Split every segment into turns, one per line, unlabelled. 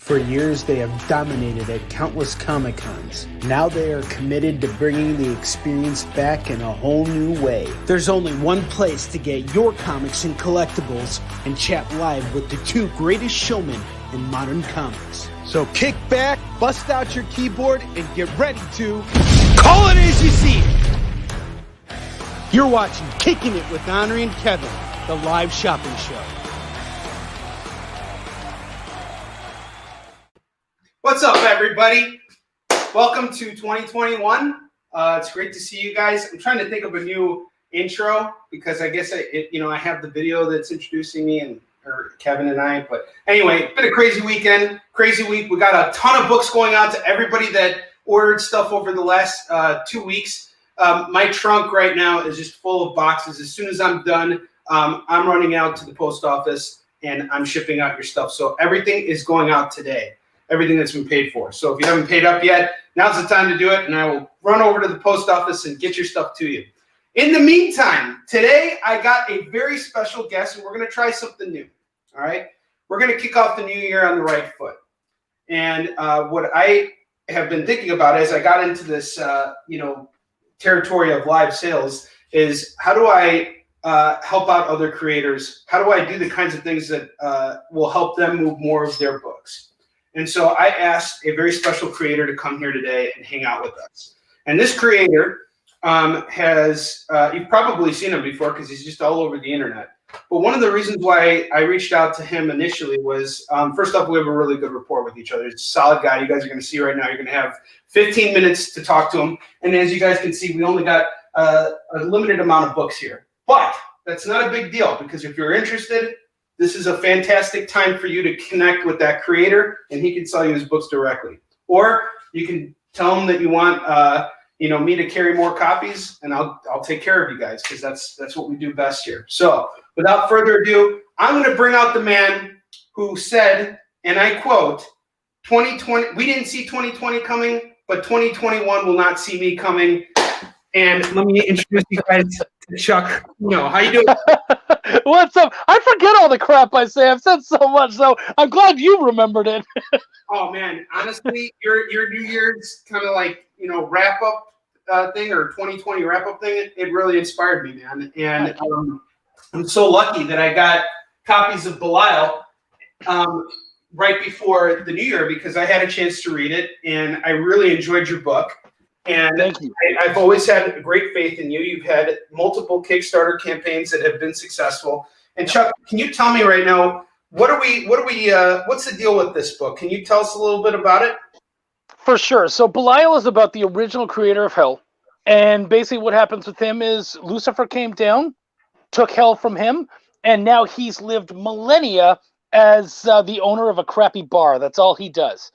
For years, they have dominated at countless Comic-Cons. Now they are committed to bringing the experience back in a whole new way. There's only one place to get your comics and collectibles and chat live with the two greatest showmen in modern comics. So kick back, bust out your keyboard, and get ready to call it as you see it. You're watching Kickin' It with Onrie and Kevin, the live shopping show.
What's up, everybody? Welcome to 2021. It's great to see you guys. I'm trying to think of a new intro because I guess I have the video that's introducing me or Kevin and I. But anyway, it's been a crazy weekend, crazy week. We got a ton of books going out to everybody that ordered stuff over the last 2 weeks. My trunk right now is just full of boxes. As soon as I'm done, I'm running out to the post office and I'm shipping out your stuff. So everything is going out today. Everything that's been paid for. So if you haven't paid up yet, now's the time to do it, and I will run over to the post office and get your stuff to you. In the meantime, today I got a very special guest, and we're going to try something new. All right? We're going to kick off the new year on the right foot. And what I have been thinking about as I got into this, territory of live sales is how do I help out other creators? How do I do the kinds of things that will help them move more of their books? And so I asked a very special creator to come here today and hang out with us. And this creator you've probably seen him before because he's just all over the internet. But one of the reasons why I reached out to him initially was, first off, we have a really good rapport with each other. He's a solid guy. You guys are going to see right now. You're going to have 15 minutes to talk to him. And as you guys can see, we only got a limited amount of books here. But that's not a big deal because if you're interested, this is a fantastic time for you to connect with that creator, and he can sell you his books directly. Or you can tell him that you want, me to carry more copies, and I'll take care of you guys because that's what we do best here. So, without further ado, I'm going to bring out the man who said, and I quote, "2020. We didn't see 2020 coming, but 2021 will not see me coming." And let me introduce you guys to Chuck. How you doing?
What's up? I forget all the crap I say. I've said so much, so I'm glad you remembered it.
Oh man, honestly, your New Year's kind of like wrap up thing or 2020 wrap up thing. It really inspired me, man. And I'm so lucky that I got copies of BELIAL right before the New Year because I had a chance to read it, and I really enjoyed your book. And
thank you.
I've always had great faith in you. You've had multiple Kickstarter campaigns that have been successful. And Chuck, can you tell me right now, what's the deal with this book? Can you tell us a little bit about it?
For sure. So BELIAL is about the original creator of Hell. And basically what happens with him is Lucifer came down, took Hell from him, and now he's lived millennia as the owner of a crappy bar. That's all he does.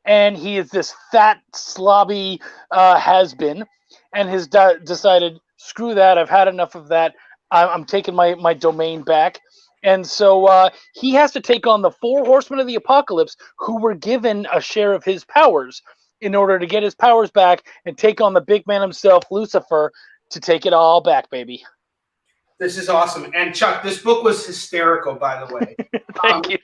And he is this fat, slobby has-been, and has decided, screw that, I've had enough of that, I'm taking my domain back. And so he has to take on the 4 horsemen of the apocalypse who were given a share of his powers in order to get his powers back and take on the big man himself, Lucifer, to take it all back, baby.
This is awesome. And Chuck, this book was hysterical, by the way.
Thank you.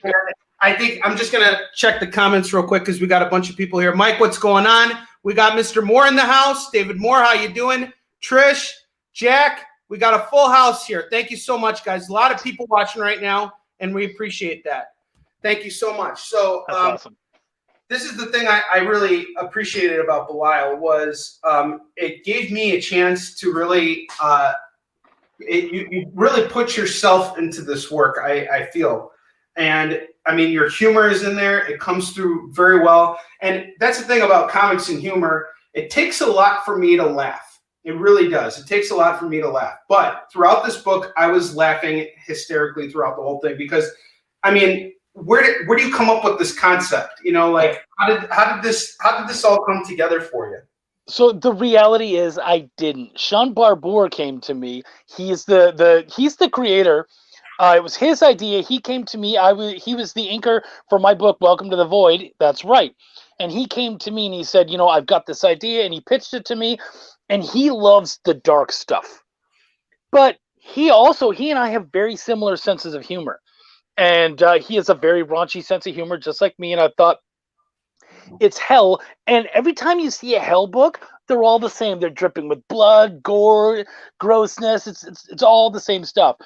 I think I'm just going to check the comments real quick because we got a bunch of people here. Mike, what's going on? We got Mr. Moore in the house. David Moore, how you doing? Trish, Jack, we got a full house here. Thank you so much, guys. A lot of people watching right now, and we appreciate that. Thank you so much. So
that's awesome.
This is the thing I really appreciated about BELIAL was it gave me a chance to really you really put yourself into this work, I feel. And I mean, your humor is in there. It comes through very well. And that's the thing about comics and humor. It takes a lot for me to laugh. It really does. It takes a lot for me to laugh. But throughout this book, I was laughing hysterically throughout the whole thing because, I mean, where do you come up with this concept? How did this all come together for you?
So the reality is I didn't. Sean Barbour came to me. He's the creator. It was his idea. He came to me. He was the inker for my book, Welcome to the Void. That's right. And he came to me and he said, I've got this idea, and he pitched it to me. And he loves the dark stuff. But he and I have very similar senses of humor. And he has a very raunchy sense of humor, just like me. And I thought, it's hell. And every time you see a hell book, they're all the same. They're dripping with blood, gore, grossness. It's all the same stuff.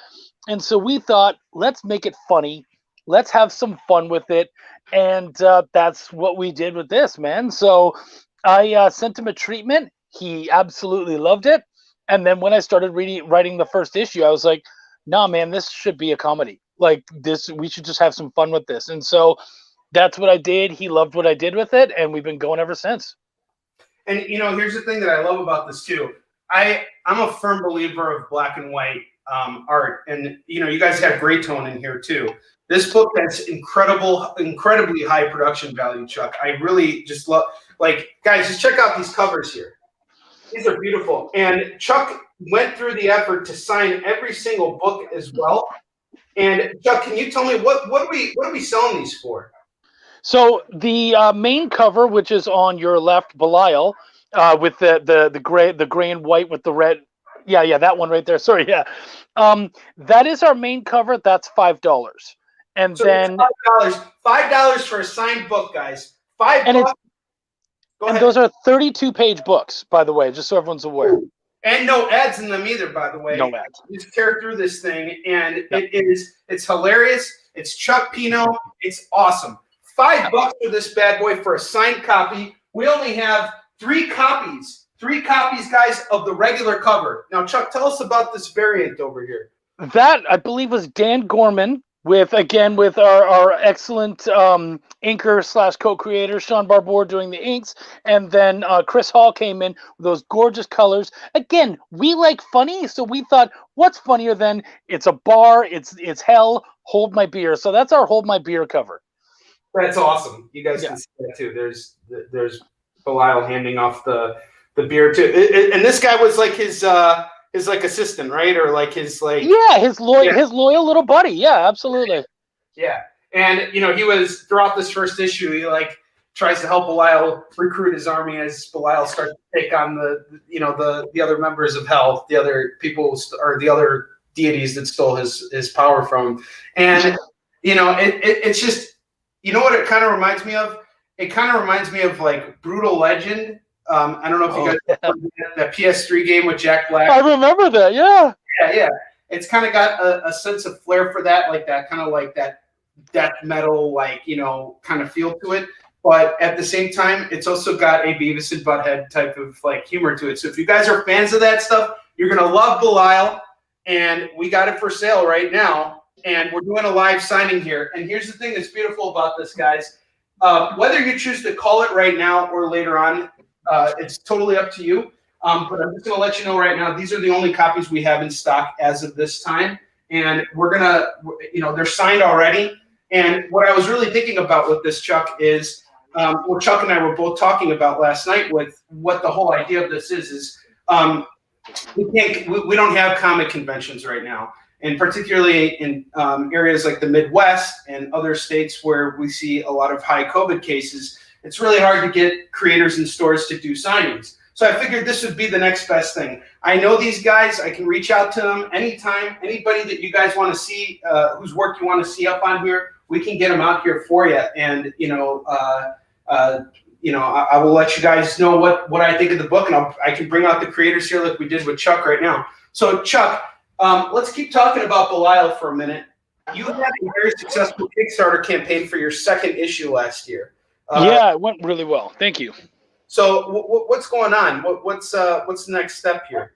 And so we thought, let's make it funny. Let's have some fun with it. And that's what we did with this, man. So I sent him a treatment. He absolutely loved it. And then when I started writing the first issue, I was like, nah, man, this should be a comedy. Like this, we should just have some fun with this. And so that's what I did. He loved what I did with it, and we've been going ever since.
And here's the thing that I love about this too. I'm a firm believer of black and white art, and you guys have gray tone in here too. This book has incredibly high production value, Chuck. I really just love, guys, just check out these covers here. These are beautiful. And Chuck went through the effort to sign every single book as well. And Chuck, can you tell me what are we selling these for?
So the main cover, which is on your left, Belial, with the gray and white with the red. Yeah, that one right there. Sorry, yeah. That is our main cover. That's $5. And so then
$5 for a signed book, guys. $5.
And those are 32-page books, by the way, just so everyone's aware.
And no ads in them either, by the way.
No ads.
Just tear through this thing, and it's hilarious. It's Chuck Pineau. It's awesome. $5 for this bad boy for a signed copy. We only have 3 copies. 3 copies, guys, of the regular cover. Now, Chuck, tell us about this variant over here.
That, I believe, was Dan Gorman with our excellent inker / co-creator Sean Barbour doing the inks, and then Chris Hall came in with those gorgeous colors. Again, we like funny, so we thought, what's funnier than it's a bar, it's hell, hold my beer. So that's our hold my beer cover.
That's awesome. You guys can see that too. There's Belial handing off the beer too, and this guy was like his assistant, right? Or like his
loyal little buddy. Yeah, absolutely.
Yeah. And he was throughout this first issue, he tries to help Belial recruit his army as Belial starts to take on the other members of hell, the other people or the other deities that stole his power from him. And it's just what it kind of reminds me of? It kind of reminds me of like Brutal Legend. I don't know if you guys remember that PS3 game with Jack Black.
I remember that, yeah.
Yeah. It's kind of got a sense of flair for that, like that kind of like that death metal, kind of feel to it. But at the same time, it's also got a Beavis and Butthead type of humor to it. So if you guys are fans of that stuff, you're gonna love Belial. And we got it for sale right now. And we're doing a live signing here. And here's the thing that's beautiful about this, guys. Whether you choose to call it right now or later on, it's totally up to you. But I'm just going to let you know right now, these are the only copies we have in stock as of this time. And we're going to, they're signed already. And what I was really thinking about with this, Chuck, is what Chuck and I were both talking about last night with what the whole idea of this is we don't have comic conventions right now. And particularly in areas like the Midwest and other states where we see a lot of high COVID cases, it's really hard to get creators and stores to do signings. So I figured this would be the next best thing. I know these guys. I can reach out to them anytime. Anybody that you guys want to see, whose work you want to see up on here, we can get them out here for you. And I will let you guys know what I think of the book, and I can bring out the creators here like we did with Chuck right now. So Chuck, let's keep talking about Belial for a minute. You had a very successful Kickstarter campaign for your second issue last year.
Yeah, it went really well. Thank you.
So what's going on? What's the next step here?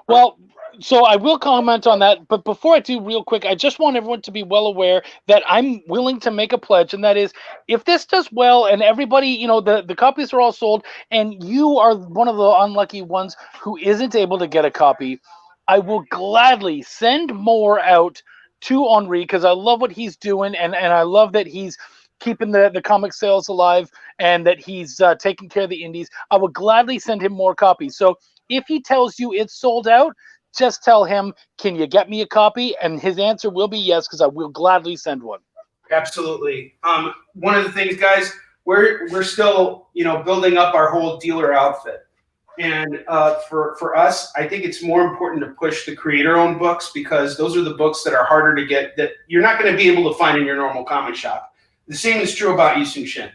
Well, so I will comment on that, but before I do, real quick, I just want everyone to be well aware that I'm willing to make a pledge, and that is, if this does well and everybody, the copies are all sold, and you are one of the unlucky ones who isn't able to get a copy, I will gladly send more out to Onrie, because I love what he's doing, and I love that he's keeping the comic sales alive and that he's taking care of the indies. I will gladly send him more copies. So if he tells you it's sold out, just tell him, can you get me a copy? And his answer will be yes, because I will gladly send one.
Absolutely. One of the things, guys, we're still building up our whole dealer outfit. And for us, I think it's more important to push the creator-owned books, because those are the books that are harder to get, that you're not going to be able to find in your normal comic shop. The same is true about Yisung Shin.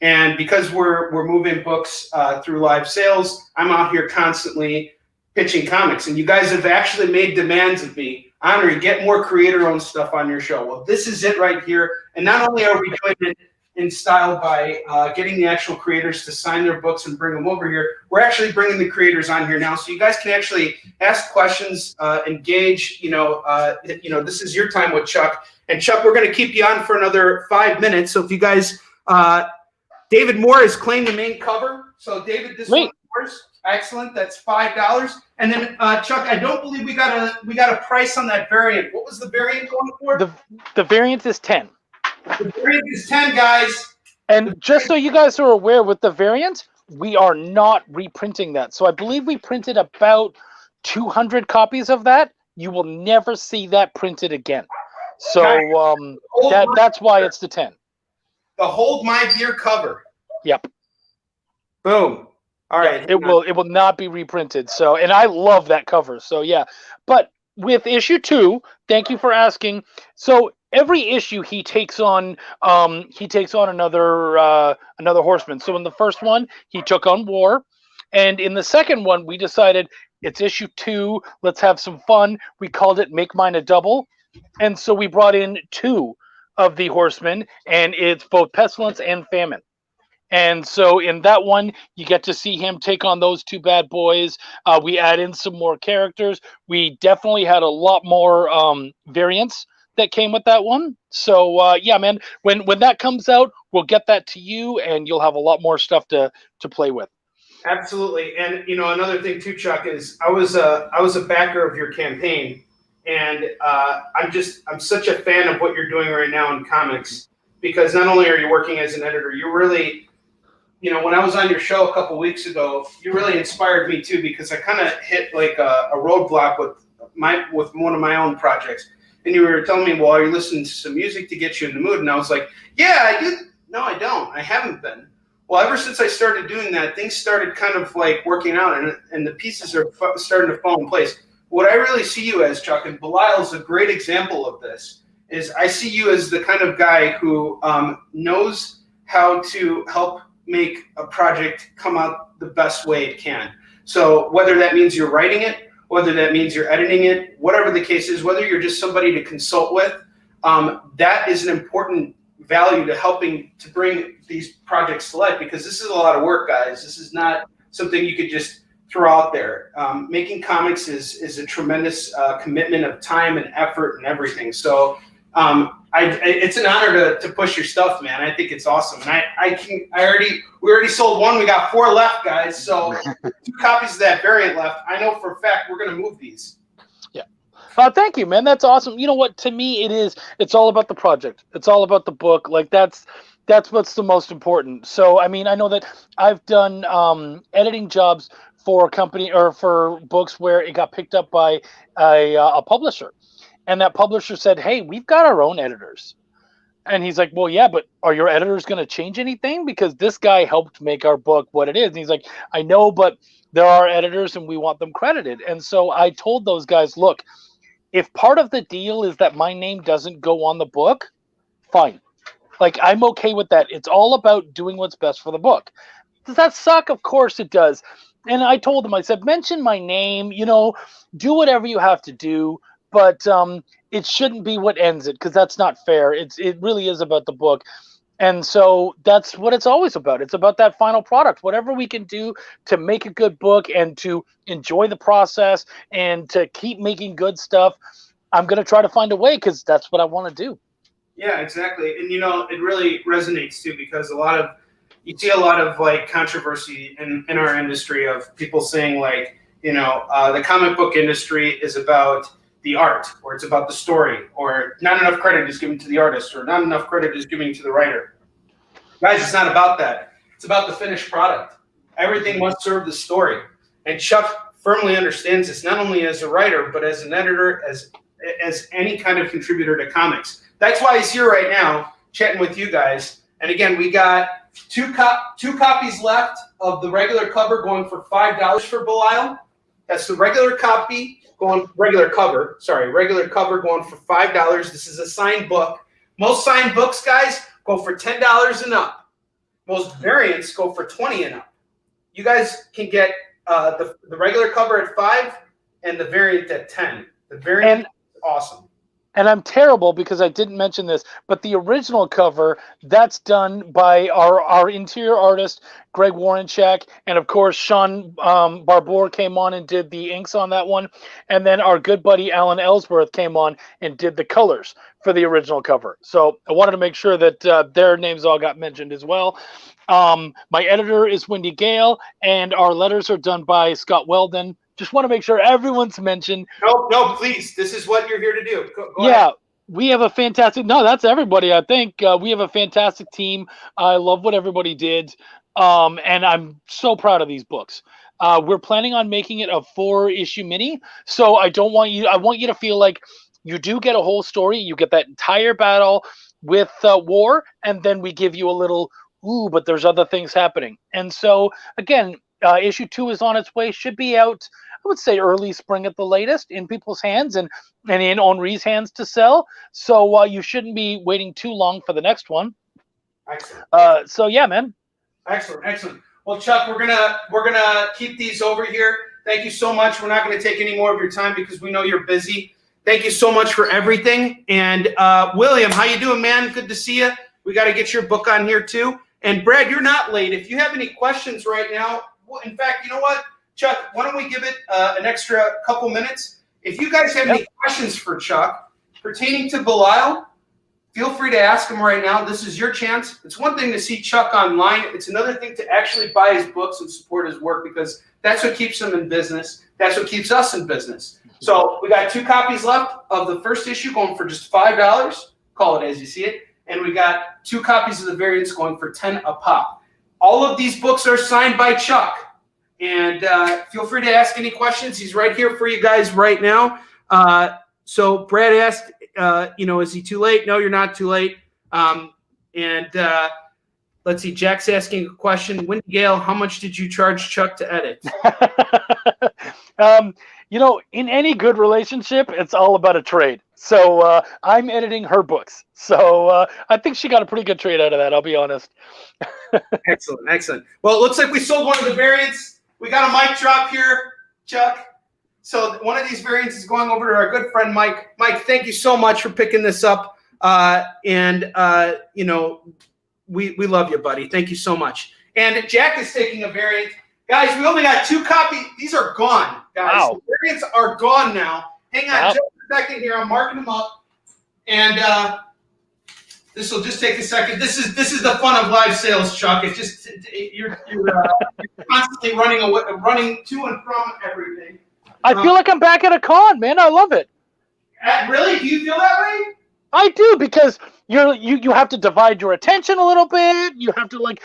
And because we're moving books through live sales, I'm out here constantly pitching comics. And you guys have actually made demands of me. Onrie, get more creator-owned stuff on your show. Well, this is it right here. And not only are we doing it in style by getting the actual creators to sign their books and bring them over here, we're actually bringing the creators on here now, so you guys can actually ask questions, engage. This is your time with Chuck. And Chuck, we're going to keep you on for another 5 minutes. So if you guys, David Moore has claimed the main cover. So David, this one yours. Excellent. That's $5. And then Chuck, I don't believe we got a price on that variant. What was the variant going for?
The variant is 10.
The variant is 10, guys.
And just so you guys are aware, with the variant, we are not reprinting that. So I believe we printed about 200 copies of that. You will never see that printed again. So that's why it's the 10.
The Hold My Beer cover.
Yep.
Boom. All right.
It will not be reprinted. So, and I love that cover. So yeah. But with issue 2, thank you for asking. So every issue he takes on another horseman. So in the first one, he took on War, and in the second one, we decided it's issue 2. Let's have some fun. We called it Make Mine a Double, and so we brought in 2 of the horsemen, and it's both Pestilence and Famine. And so in that one, you get to see him take on those 2 bad boys. We add in some more characters. We definitely had a lot more variants that came with that one. So yeah, man, when that comes out, we'll get that to you, and you'll have a lot more stuff to play with.
Absolutely. And another thing too, Chuck, is I was a backer of your campaign, and I'm such a fan of what you're doing right now in comics, because not only are you working as an editor, you're really, when I was on your show a couple weeks ago, you really inspired me too, because I kind of hit like a roadblock with one of my own projects. And you were telling me, well, are you listening to some music to get you in the mood? And I was like, yeah, I do. No, I don't. I haven't been. Well, ever since I started doing that, things started kind of like working out, and the pieces are starting to fall in place. What I really see you as, Chuck, and Belial is a great example of this, is I see you as the kind of guy who knows how to help make a project come out the best way it can. So whether that means you're writing it, whether that means you're editing it, whatever the case is, whether you're just somebody to consult with, that is an important value to helping to bring these projects to life, because this is a lot of work, guys. This is not something you could just throw out there. Making comics is a tremendous commitment of time and effort and everything. So it's an honor to push your stuff, man. I think it's awesome. And we already sold 1. We got 4 left, guys. So 2 copies of that variant left. I know for a fact we're going to move these.
Yeah. Thank you, man. That's awesome. You know what? To me, it's all about the project. It's all about the book. Like that's what's the most important. So, I mean, I know that I've done editing jobs for a company or for books where it got picked up by a publisher. And that publisher said, hey, we've got our own editors. And he's like, well, yeah, but are your editors going to change anything? Because this guy helped make our book what it is. And he's like, I know, but there are editors and we want them credited. And so I told those guys, look, if part of the deal is that my name doesn't go on the book, fine. Like, I'm okay with that. It's all about doing what's best for the book. Does that suck? Of course it does. And I told them, I said, mention my name, do whatever you have to do. But it shouldn't be what ends it, because that's not fair. It really is about the book. And so that's what it's always about. It's about that final product. Whatever we can do to make a good book and to enjoy the process and to keep making good stuff, I'm going to try to find a way, because that's what I want to do.
Yeah, exactly. And, it really resonates too, because you see a lot of like controversy in our industry of people saying like, the comic book industry is about the art, or it's about the story, or not enough credit is given to the artist, or not enough credit is given to the writer. Guys, it's not about that. It's about the finished product. Everything must serve the story. And Chuck firmly understands this, not only as a writer, but as an editor, as any kind of contributor to comics. That's why he's here right now, chatting with you guys. And again, we got two copies left of the regular cover going for $5 for Belial. That's the regular copy. Regular cover going for $5. This is a signed book. Most signed books, guys, go for $10 and up. Most variants go for 20 and up. You guys can get the regular cover at 5 and the variant at 10. The variant is awesome.
And I'm terrible because I didn't mention this, but the original cover, that's done by our interior artist, Greg Warrenchak, and of course, Sean Barbour came on and did the inks on that one. And then our good buddy, Alan Ellsworth, came on and did the colors for the original cover. So I wanted to make sure that their names all got mentioned as well. My editor is Wendy Gale, and our letters are done by Scott Weldon. Just want to make sure everyone's mentioned.
No, please. This is what you're here to do. Go
yeah,
ahead.
We have a fantastic. No, that's everybody. I think we have a fantastic team. I love what everybody did, and I'm so proud of these books. We're planning on making it a 4-issue mini, so I want you to feel like you do get a whole story. You get that entire battle with war, and then we give you a little ooh, but there's other things happening. And so again, issue 2 is on its way. Should be out, I would say, early spring at the latest, in people's hands and in Onrie's hands to sell. So you shouldn't be waiting too long for the next one.
Excellent.
So yeah, man.
Excellent. Well, Chuck, we're gonna keep these over here. Thank you so much. We're not going to take any more of your time because we know you're busy. Thank you so much for everything. And William, how you doing, man? Good to see you. We got to get your book on here too. And Brad, you're not late. If you have any questions right now, well, in fact, you know what, Chuck? Why don't we give it an extra couple minutes? If you guys have any questions for Chuck pertaining to Belial, feel free to ask him right now. This is your chance. It's one thing to see Chuck online. It's another thing to actually buy his books and support his work, because that's what keeps him in business. That's what keeps us in business. So we got 2 copies left of the first issue going for just $5. Call it as you see it. And we got 2 copies of the variants going for $10 a pop. All of these books are signed by Chuck. And feel free to ask any questions. He's right here for you guys right now. So Brad asked, is he too late? No, you're not too late. Let's see, Jack's asking a question. Wendy Gale, how much did you charge Chuck to edit?
In any good relationship, it's all about a trade. So I'm editing her books. So I think she got a pretty good trade out of that, I'll be honest.
Excellent. Well, it looks like we sold one of the variants. We got a mic drop here, Chuck. So one of these variants is going over to our good friend Mike. Mike, thank you so much for picking this up. We love you, buddy. Thank you so much. And Jack is taking a variant. Guys, we only got 2 copies. These are gone, guys.
Wow.
The variants are gone now. Hang on just a second here. I'm marking them up. And this will just take a second. This is the fun of live sales, Chuck. It's just you're constantly running to and from everything.
I feel like I'm back at a con, man. I love it.
Really? Do you feel that way?
I do, because you have to divide your attention a little bit. You have to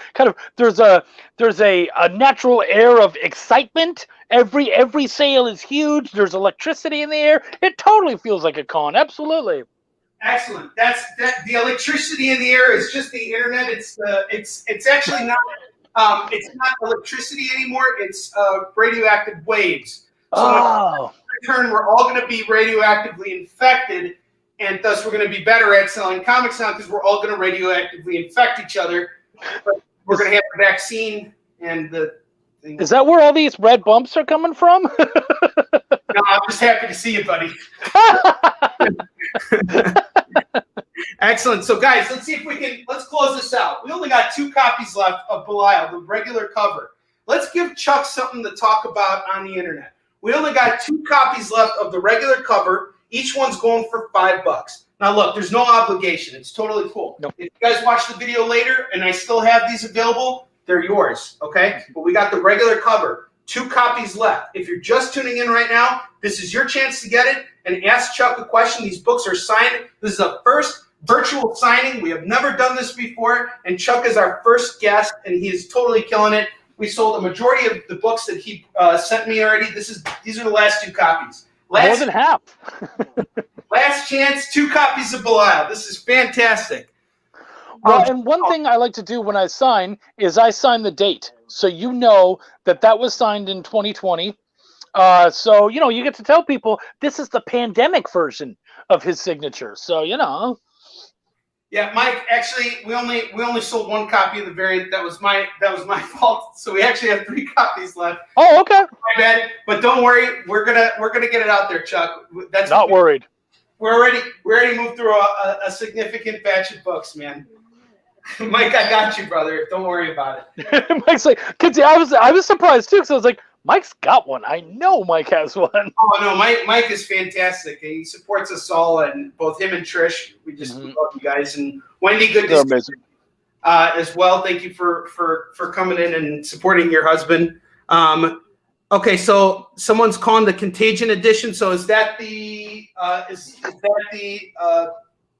there's a natural air of excitement. Every sale is huge. There's electricity in the air. It totally feels like a con. Absolutely.
Excellent. The electricity in the air is just the internet. It's actually not it's not electricity anymore. It's radioactive waves. So in return, we're all going to be radioactively infected. And thus, we're going to be better at selling comics now because we're all going to radioactively infect each other. But we're going to have a vaccine and the thing. Is
that where all these red bumps are coming from?
No, I'm just happy to see you, buddy. Excellent. So, guys, let's see if let's close this out. We only got 2 copies left of Belial, the regular cover. Let's give Chuck something to talk about on the internet. We only got 2 copies left of the regular cover. Each one's going for $5. Now, look, there's no obligation. It's totally cool.
Nope.
If you guys watch the video later and I still have these available, they're yours, okay? But we got the regular cover. 2 copies left. If you're just tuning in right now, this is your chance to get it and ask Chuck a question. These books are signed. This is the first virtual signing. We have never done this before, and Chuck is our first guest, and he is totally killing it. We sold the majority of the books that he sent me already. These are the last 2 copies.
More than half.
Last chance, 2 copies of Belial. This is fantastic.
Well, and one thing I like to do when I sign is I sign the date. So you know that was signed in 2020. So, you get to tell people this is the pandemic version of his signature. So,
Yeah, Mike. Actually, we only sold one copy of the variant. That was my fault. So we actually have 3 copies left.
Oh, okay.
My bad. But don't worry, we're gonna get it out there, Chuck. That's
Not worried.
We already moved through a significant batch of books, man. Mike, I got you, brother. Don't worry about it.
Mike's like, cause I was surprised too, because I was like, Mike's got one. I know Mike has one.
Oh no, Mike is fantastic. He supports us all, and both him and Trish. We just love you guys, and Wendy, good to see you as well. Thank you for coming in and supporting your husband. Okay, so someone's calling the Contagion edition. So is that the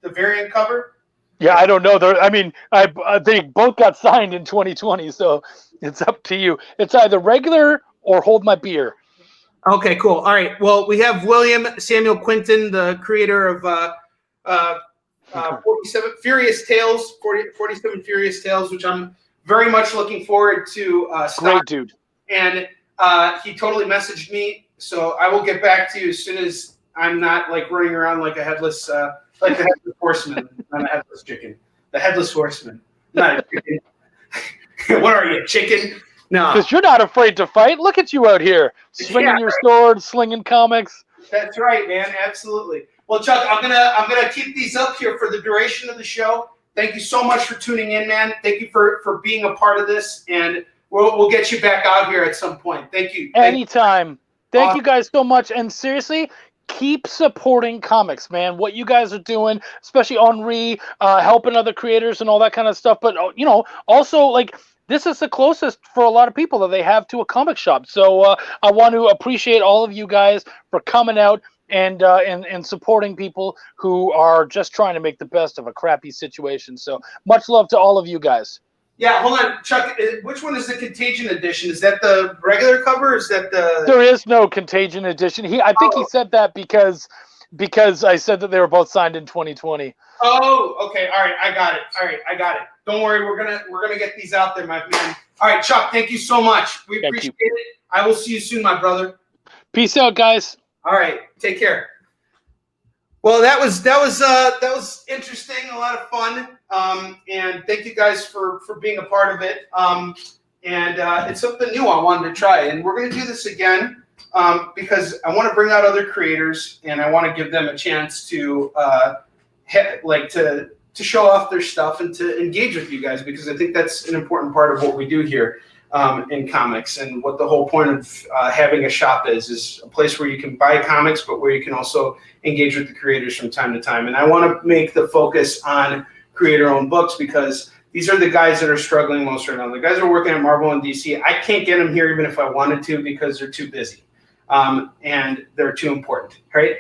variant cover?
Yeah, I don't know. I mean, they both got signed in 2020, so it's up to you. It's either regular or hold my beer.
Okay, cool. All right. Well, we have William Samuel Quinton, the creator of 47 Furious Tales, 47 Furious Tales, which I'm very much looking forward to.
Great dude.
And he totally messaged me, so I will get back to you as soon as I'm not like running around like a headless, like the headless horseman, not a headless chicken. The headless horseman, not a chicken. What are you, chicken? No,
because you're not afraid to fight. Look at you out here, swinging your sword, slinging comics.
That's right, man. Absolutely. Well, Chuck, I'm gonna keep these up here for the duration of the show. Thank you so much for tuning in, man. Thank you for being a part of this, and we'll get you back out here at some point. Thank you.
Anytime. Thank you guys so much, and seriously, keep supporting comics, man. What you guys are doing, especially Onrie, helping other creators and all that kind of stuff. But also like, this is the closest for a lot of people that they have to a comic shop. So I want to appreciate all of you guys for coming out and supporting people who are just trying to make the best of a crappy situation. So much love to all of you guys.
Yeah, hold on, Chuck. Which one is the Contagion edition? Is that the regular cover? Or is that the?
There is no Contagion edition. I think he said that because I said that they were both signed in 2020.
Oh, okay. All right, I got it. Don't worry, we're gonna get these out there, my man. All right, Chuck. Thank you so much. We appreciate it. I will see you soon, my brother.
Peace out, guys.
All right, take care. Well, that was interesting, a lot of fun, and thank you guys for being a part of it. And it's something new I wanted to try, and we're going to do this again because I want to bring out other creators, and I want to give them a chance to to show off their stuff and to engage with you guys, because I think that's an important part of what we do here in comics, and what the whole point of having a shop is a place where you can buy comics, but where you can also engage with the creators from time to time. And I want to make the focus on creator-owned books, because these are the guys that are struggling most right now. The guys who are working at Marvel and DC, I can't get them here even if I wanted to, because they're too busy and they're too important, right?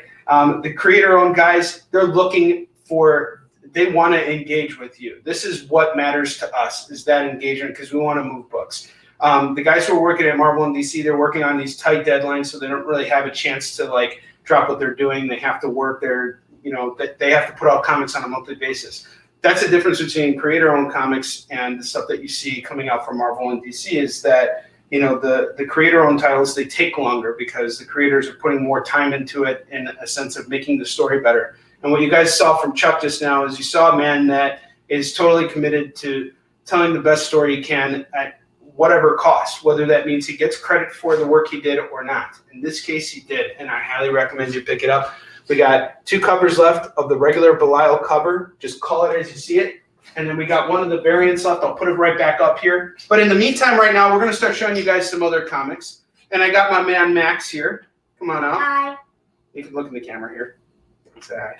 The creator-owned guys, they're looking for, they want to engage with you. This is what matters to us, is that engagement, because we want to move books. The guys who are working at Marvel and DC, they're working on these tight deadlines, so they don't really have a chance to like drop what they're doing. They have to work their, they have to put out comics on a monthly basis. That's the difference between creator-owned comics and the stuff that you see coming out from Marvel and DC, is that, the creator-owned titles, they take longer because the creators are putting more time into it in a sense of making the story better. And what you guys saw from Chuck just now is you saw a man that is totally committed to telling the best story he can at whatever cost, whether that means he gets credit for the work he did or not. In this case, he did, and I highly recommend you pick it up. We got 2 covers left of the regular Belial cover. Just call it as you see it. And then we got one of the variants left. I'll put it right back up here. But in the meantime, right now, we're going to start showing you guys some other comics. And I got my man Max here. Come on out.
Hi.
You can look in the camera here. Say hi.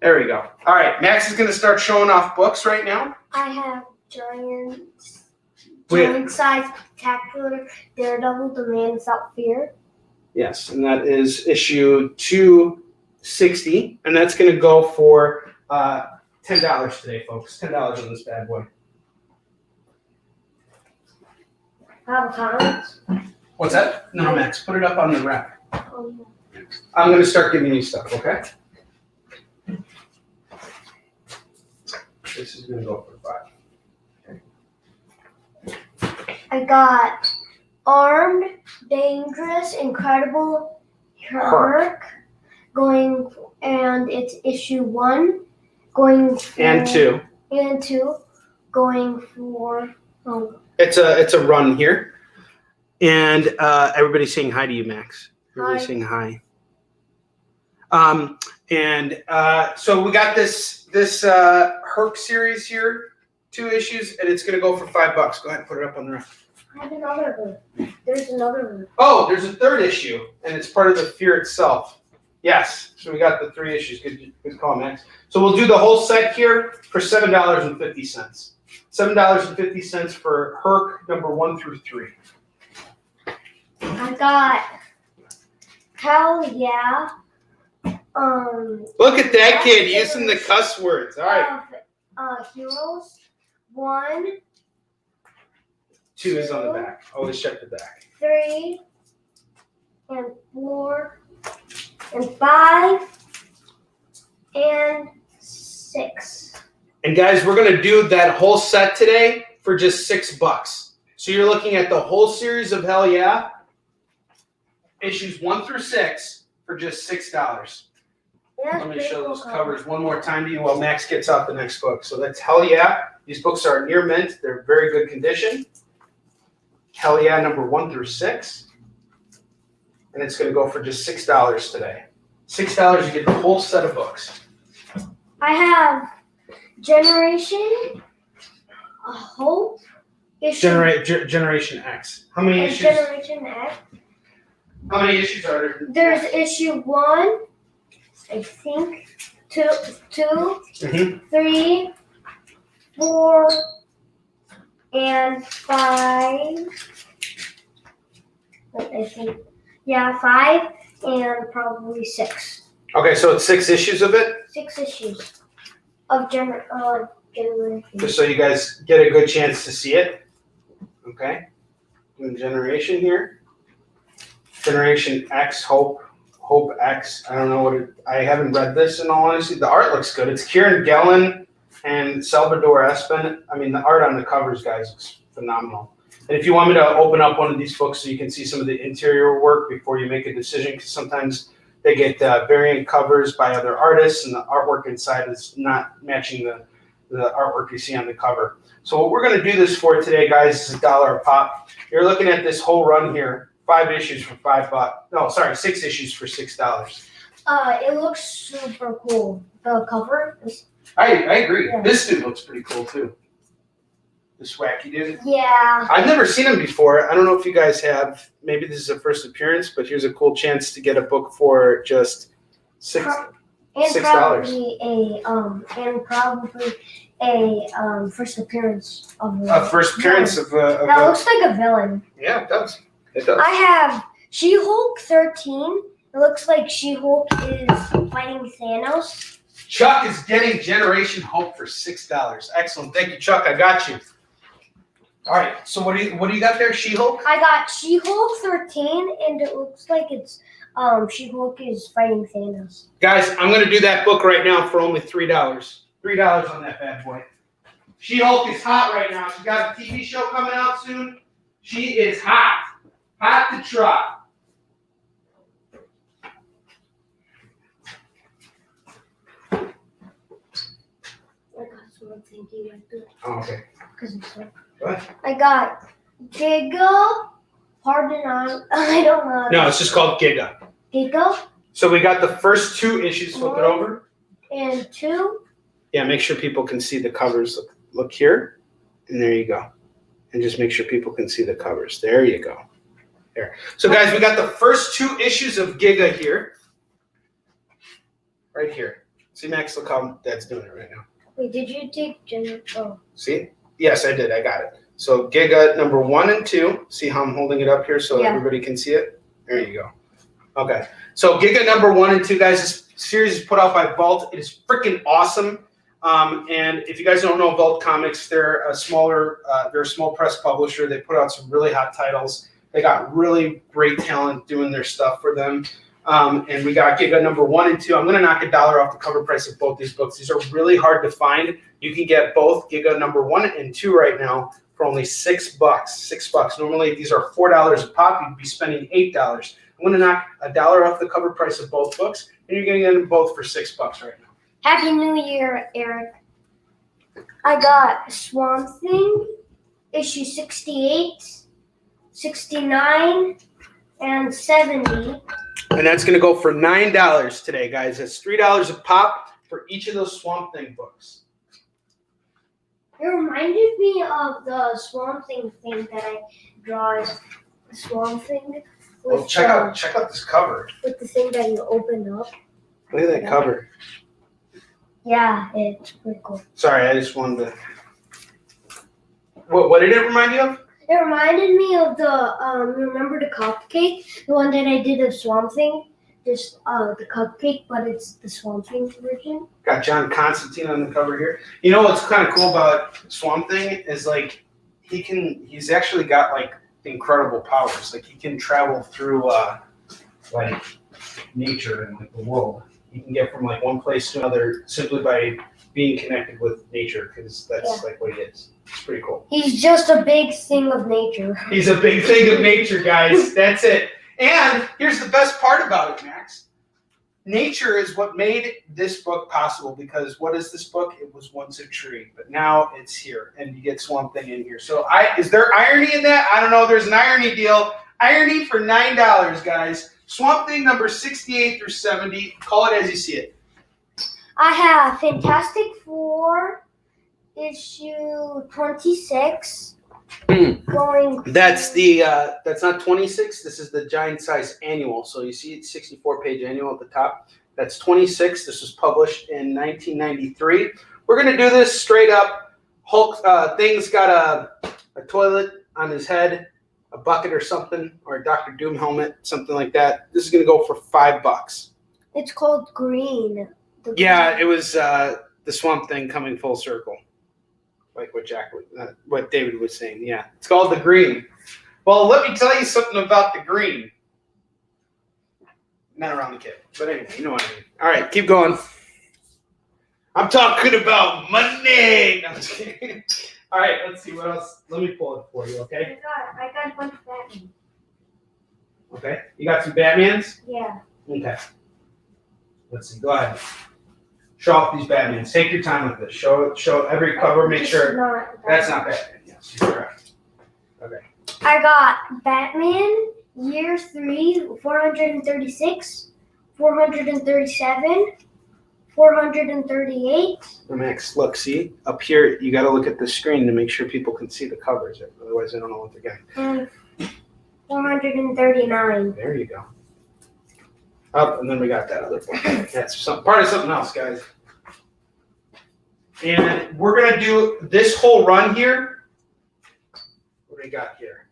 There we go. All right, Max is going to start showing off books right now.
I have giant size spectacular Daredevil, The Man Without Fear.
Yes, and that is issue 260, and that's going to go for $10 today, folks. $10 on this bad boy.
Have comments?
What's that? No, Max, put it up on the rack. I'm going to start giving you stuff, okay? This is going to go for 5.
I got Armed, Dangerous, Incredible Herc going, and it's issue 1 going for,
And 2.
and 2 going for.
It's a run here, and everybody's saying hi to you, Max. Everybody's saying hi. So we got this Herc series here, 2 issues, and it's gonna go for $5. Go ahead and put it up on the rack.
I have another one. There's another one.
Oh, there's a 3rd issue, and it's part of the Fear itself. Yes, so we got the 3 issues. Good call, Max. So we'll do the whole set here for $7.50. $7.50 for Herc number 1 through 3.
I got Hell Yeah.
Look at that kid using the cuss words. All right.
Heroes 1.
2 is on the back. Always check the back.
3 and 4 and 5 and 6.
And guys, we're gonna do that whole set today for just $6. So you're looking at the whole series of Hell Yeah, issues 1 through 6 for just $6. Let me show those covers one more time to you while Max gets out the next book. So that's Hell Yeah. These books are near mint. They're very good condition. Hell Yeah number 1 through 6. And it's going to go for just $6 today. $6, you get the whole set of books.
I have Generation Hope.
Generation X. How many issues?
Generation X.
How many issues are there?
There's issue 1, I think, 2, 3, 4, and 5. I think, yeah, 5 and probably 6.
Okay, so it's 6 issues of it?
6 issues of Generation.
Just so you guys get a good chance to see it. Okay. Doing Generation here. Generation X, Hope X. I don't know what it, I haven't read this in all honesty. The art looks good. It's Kieran Gillen and Salvador Espen. I mean, the art on the covers, guys, looks phenomenal. And if you want me to open up one of these books so you can see some of the interior work before you make a decision, because sometimes they get variant covers by other artists and the artwork inside is not matching the artwork you see on the cover. So what we're going to do this for today, guys, is $1 a pop. You're looking at this whole run here, 5 issues for $5. No, sorry, 6 issues for $6.
It looks super cool. The cover is.
I agree.
Yeah.
This dude looks pretty cool too. This wacky dude.
Yeah.
I've never seen him before. I don't know if you guys have. Maybe this is a first appearance, but here's a cool chance to get a book for just $6.
Probably a first appearance of
A first appearance of
that looks like a villain.
Yeah, it does. It does.
I have She-Hulk 13. It looks like She-Hulk is fighting Thanos.
Chuck is getting Generation Hope for $6. Excellent. Thank you, Chuck. I got you. All right. So what do you got there? She-Hulk?
I got She-Hulk 13, and it looks like it's She-Hulk is fighting Thanos.
Guys, I'm going to do that book right now for only $3. $3 on that bad boy. She-Hulk is hot right now. She's got a TV show coming out soon. She is hot. Hot to trot. Oh, okay. What?
I got Giga. Pardon, I don't know.
No, it's just called Giga.
Giga.
So we got the first 2 issues. Flip it over.
And 2.
Yeah, make sure people can see the covers. Look here, and there you go. And just make sure people can see the covers. There you go. There. So guys, we got the first 2 issues of Giga here. Right here. See, Max, look how Dad's doing it right now.
Wait, did you take Jenna? Oh.
See? Yes, I did. I got it. So Giga number 1 and 2. See how I'm holding it up here so everybody can see it? There you go. Okay. So Giga number 1 and 2, guys, this series is put out by Vault. It is freaking awesome. And if you guys don't know Vault Comics, they're a small press publisher. They put out some really hot titles. They got really great talent doing their stuff for them. And we got Giga number 1 and 2. I'm going to knock $1 off the cover price of both these books. These are really hard to find. You can get both Giga number 1 and 2 right now for only $6. $6. Normally, these are $4 a pop. You'd be spending $8. I'm going to knock $1 off the cover price of both books, and you're going to get them both for $6 right now.
Happy New Year, Eric. I got Swamp Thing, issue 68, 69, and 70.
And that's going to go for $9 today, guys. That's $3 a pop for each of those Swamp Thing books.
It reminded me of the Swamp Thing that I draw. The Swamp Thing.
Well, check out this cover.
With the thing that you open up.
Look at that cover.
Yeah, it's pretty cool.
Sorry, I just wanted to. What did it remind you of?
It reminded me of the remember the cupcake, the one that I did of Swamp Thing, just the cupcake, but it's the Swamp Thing version.
Got John Constantine on the cover here. You know what's kind of cool about Swamp Thing is like he's actually got like incredible powers. Like he can travel through like nature and like the world. He can get from like one place to another simply by being connected with nature, because that's like what he is. It's pretty cool.
He's just a big thing of nature.
He's a big thing of nature, guys. That's it. And here's the best part about it, Max. Nature is what made this book possible, because what is this book? It was once a tree, but now it's here, and you get Swamp Thing in here. So is there irony in that? I don't know. There's an irony deal. Irony for $9, guys. Swamp Thing number 68 through 70. Call it as you see it.
I have Fantastic Four, issue 26. Going.
That's not 26. This is the giant size annual. So you see it's 64-page annual at the top. That's 26. This was published in 1993. We're gonna do this straight up. Hulk Thing's got a toilet on his head, a bucket or something, or a Dr. Doom helmet, something like that. This is gonna go for $5.
It's called Green.
Yeah, it was the Swamp Thing coming full circle, like what David was saying. Yeah, it's called the Green. Well, let me tell you something about the Green. Not around the kid, but anyway, you know what I mean. All right, keep going. I'm talking about money. No, I'm just kidding. All right, let's see what else. Let me pull it for you, okay?
I got a bunch of Batman.
Okay, you got some Batmans?
Yeah.
Okay. Let's see. Go ahead. Show off these Batmans. Take your time with this. Show every cover. Make sure that's not Batman. Yes, you're correct. Okay.
I got Batman Year 3, 436, 437, 438.
Max, look, see up here. You got to look at the screen to make sure people can see the covers. Otherwise, they don't know what they're getting.
And 439.
There you go. Up, and then we got that other one. That's part of something else, guys. And we're gonna do this whole run here. What do we got here?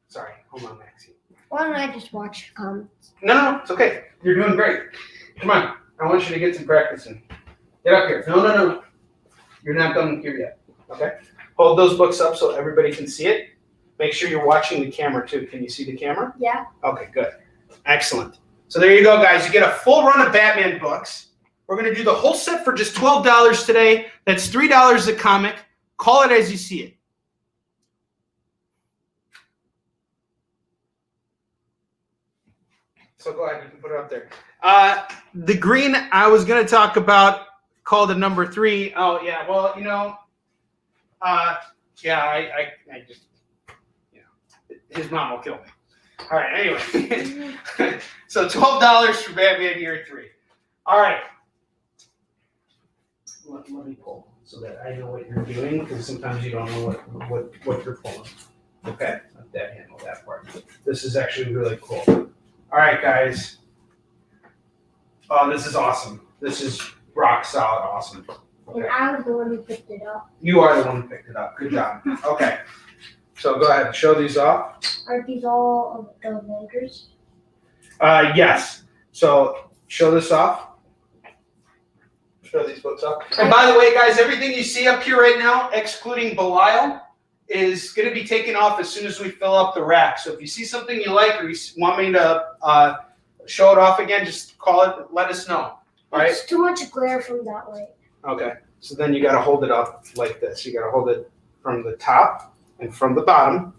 Sorry, hold on, Maxie.
Why don't I just watch the comments?
No, it's okay. You're doing great. Come on, I want you to get some practice in. Get up here. No. You're not done here yet. Okay. Hold those books up so everybody can see it. Make sure you're watching the camera too. Can you see the camera?
Yeah.
Okay, good. Excellent. So there you go, guys. You get a full run of Batman books. We're going to do the whole set for just $12 today. That's $3 a comic. Call it as you see it. So go ahead. You can put it up there. The Green I was going to talk about, called the number 3. Oh, yeah. Well, you know, I just, his mom will kill me. All right, anyway. So $12 for Batman Year 3. All right. Let me pull so that I know what you're doing, because sometimes you don't know what you're pulling. Okay, let that handle that part. This is actually really cool. All right, guys. Oh, this is awesome. This is rock solid awesome. Okay.
And I was the one who picked it up.
You are the one who picked it up. Good job. Okay. So go ahead and show these off.
Aren't these all of the Avengers?
Yes. So show this off. Show these books off. And by the way, guys, everything you see up here right now, excluding Belial, is going to be taken off as soon as we fill up the rack. So if you see something you like or you want me to show it off again, just call it. Let us know. All right?
It's too much glare from that way.
Okay. So then you got to hold it up like this. You got to hold it from the top and from the bottom.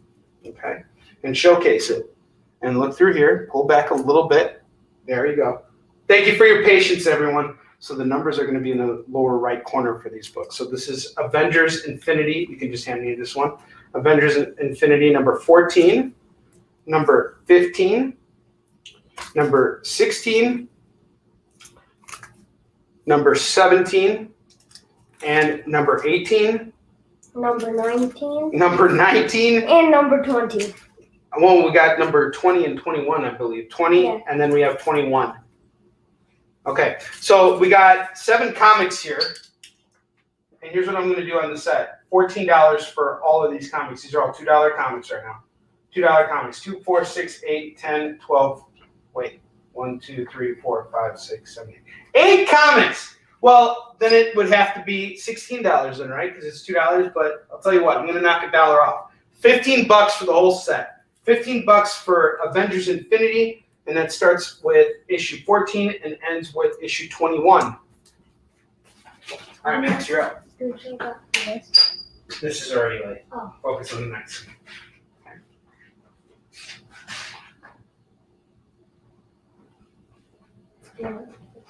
Okay. And showcase it. And look through here. Pull back a little bit. There you go. Thank you for your patience, everyone. So the numbers are going to be in the lower right corner for these books. So this is Avengers Infinity. You can just hand me this one. Avengers Infinity number 14, number 15, number 16, number 17, and number 18.
Number 19.
Number 19.
And number 20.
Well, we got number 20 and 21, I believe. 20, yeah. And then we have 21. Okay, so we got 7 comics here. And here's what I'm going to do on the set. $14 for all of these comics. These are all $2 comics right now. $2 comics. 2, 4, 6, 8, 10, 12. Wait. 1, 2, 3, 4, 5, 6, 7, 8. 8 comics! Well, then it would have to be $16 then, right? Because it's $2. But I'll tell you what, I'm going to knock $1 off. $15 for the whole set. $15 for Avengers Infinity, and that starts with issue 14 and ends with issue 21. All right, Max, you're up. This is already late. Oh. Focus on the next. Yeah.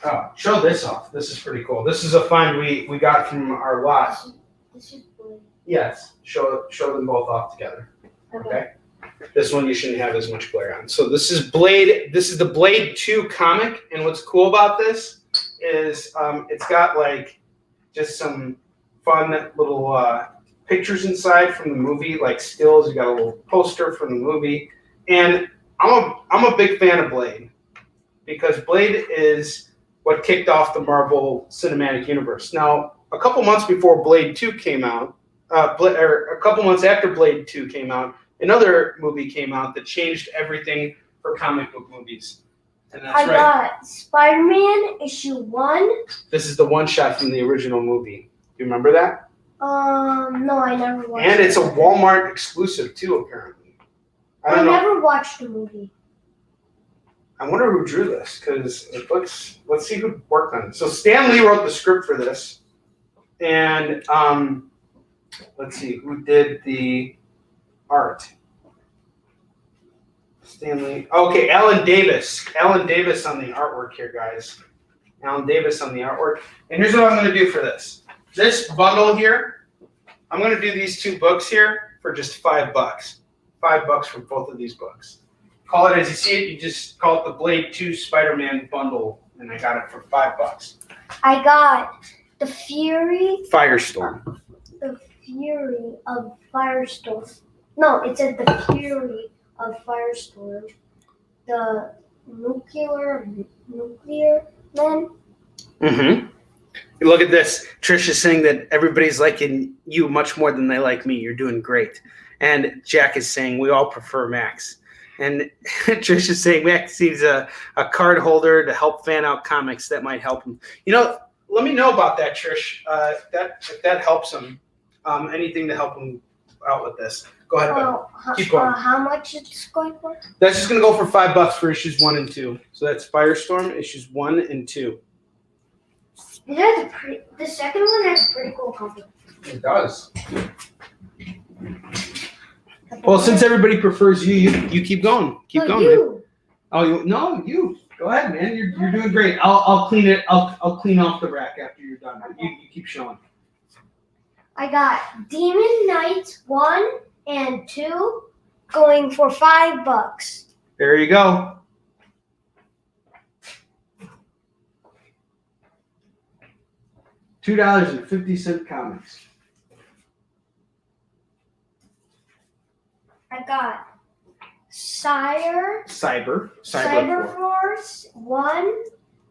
Oh, show this off. This is pretty cool. This is a find we got from our lot.
This is blue.
Yes, show them both off together. Okay. This one you shouldn't have as much glare on. So this is Blade. This is the Blade 2 comic, and what's cool about this is it's got like just some fun little pictures inside from the movie, like stills. You got a little poster from the movie, and I'm a big fan of Blade because Blade is what kicked off the Marvel Cinematic Universe. Now, a couple months before Blade 2 came out, or a couple months after Blade 2 came out, another movie came out that changed everything for comic book movies. And that's
I got Spider-Man issue 1.
This is the one shot from the original movie. You remember that?
No, I never watched it.
And it's a Walmart exclusive too, apparently. I don't know.
never watched the movie.
I wonder who drew this, because it looks, let's see who worked on it. So Stan Lee wrote the script for this. And let's see, who did the art? Stanley. Okay, Alan Davis. Alan Davis on the artwork here, guys. Alan Davis on the artwork. And here's what I'm going to do for this. This bundle here, I'm going to do these 2 books here for just $5. $5 for both of these books. Call it as you see it. You just call it the Blade 2 Spider-Man bundle, and I got it for $5.
I got the Fury.
Firestorm.
The Fury of Firestorm. No, it said the Fury of Firestorm. The nuclear man.
Mm-hmm. Look at this. Trish is saying that everybody's liking you much more than they like me. You're doing great. And Jack is saying we all prefer Max. And Trish is saying Max needs a card holder to help fan out comics. That might help him. You know, let me know about that, Trish. If that helps him. Anything to help him out with this. Go ahead, bud. Keep going.
How much it's going for?
That's just going to go for $5 for issues 1 and 2. So that's Firestorm, issues 1 and 2.
The second one has a pretty cool cover.
It does. Well, since everybody prefers you keep going. Keep going, man. Oh, you go ahead, man. You're doing great. I'll clean it. I'll clean off the rack after you're done. Okay. You keep showing.
I got Demon Knights 1 and 2 going for $5.
There you go. $2.50 comics.
I got Cyber Force 1,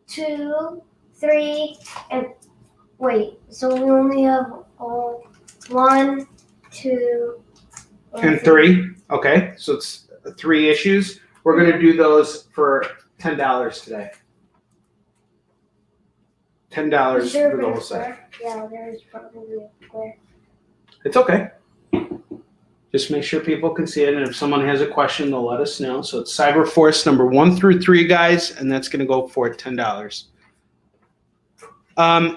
2, 3, and wait. So we only have 1, 2,
and 3. Okay, so it's 3 issues. We're going to do those for $10 today. $10 for the whole set.
Yeah, there is probably a glare.
It's okay. Just make sure people can see it, and if someone has a question, they'll let us know. So it's Cyber Force number 1 through 3, guys, and that's going to go for $10.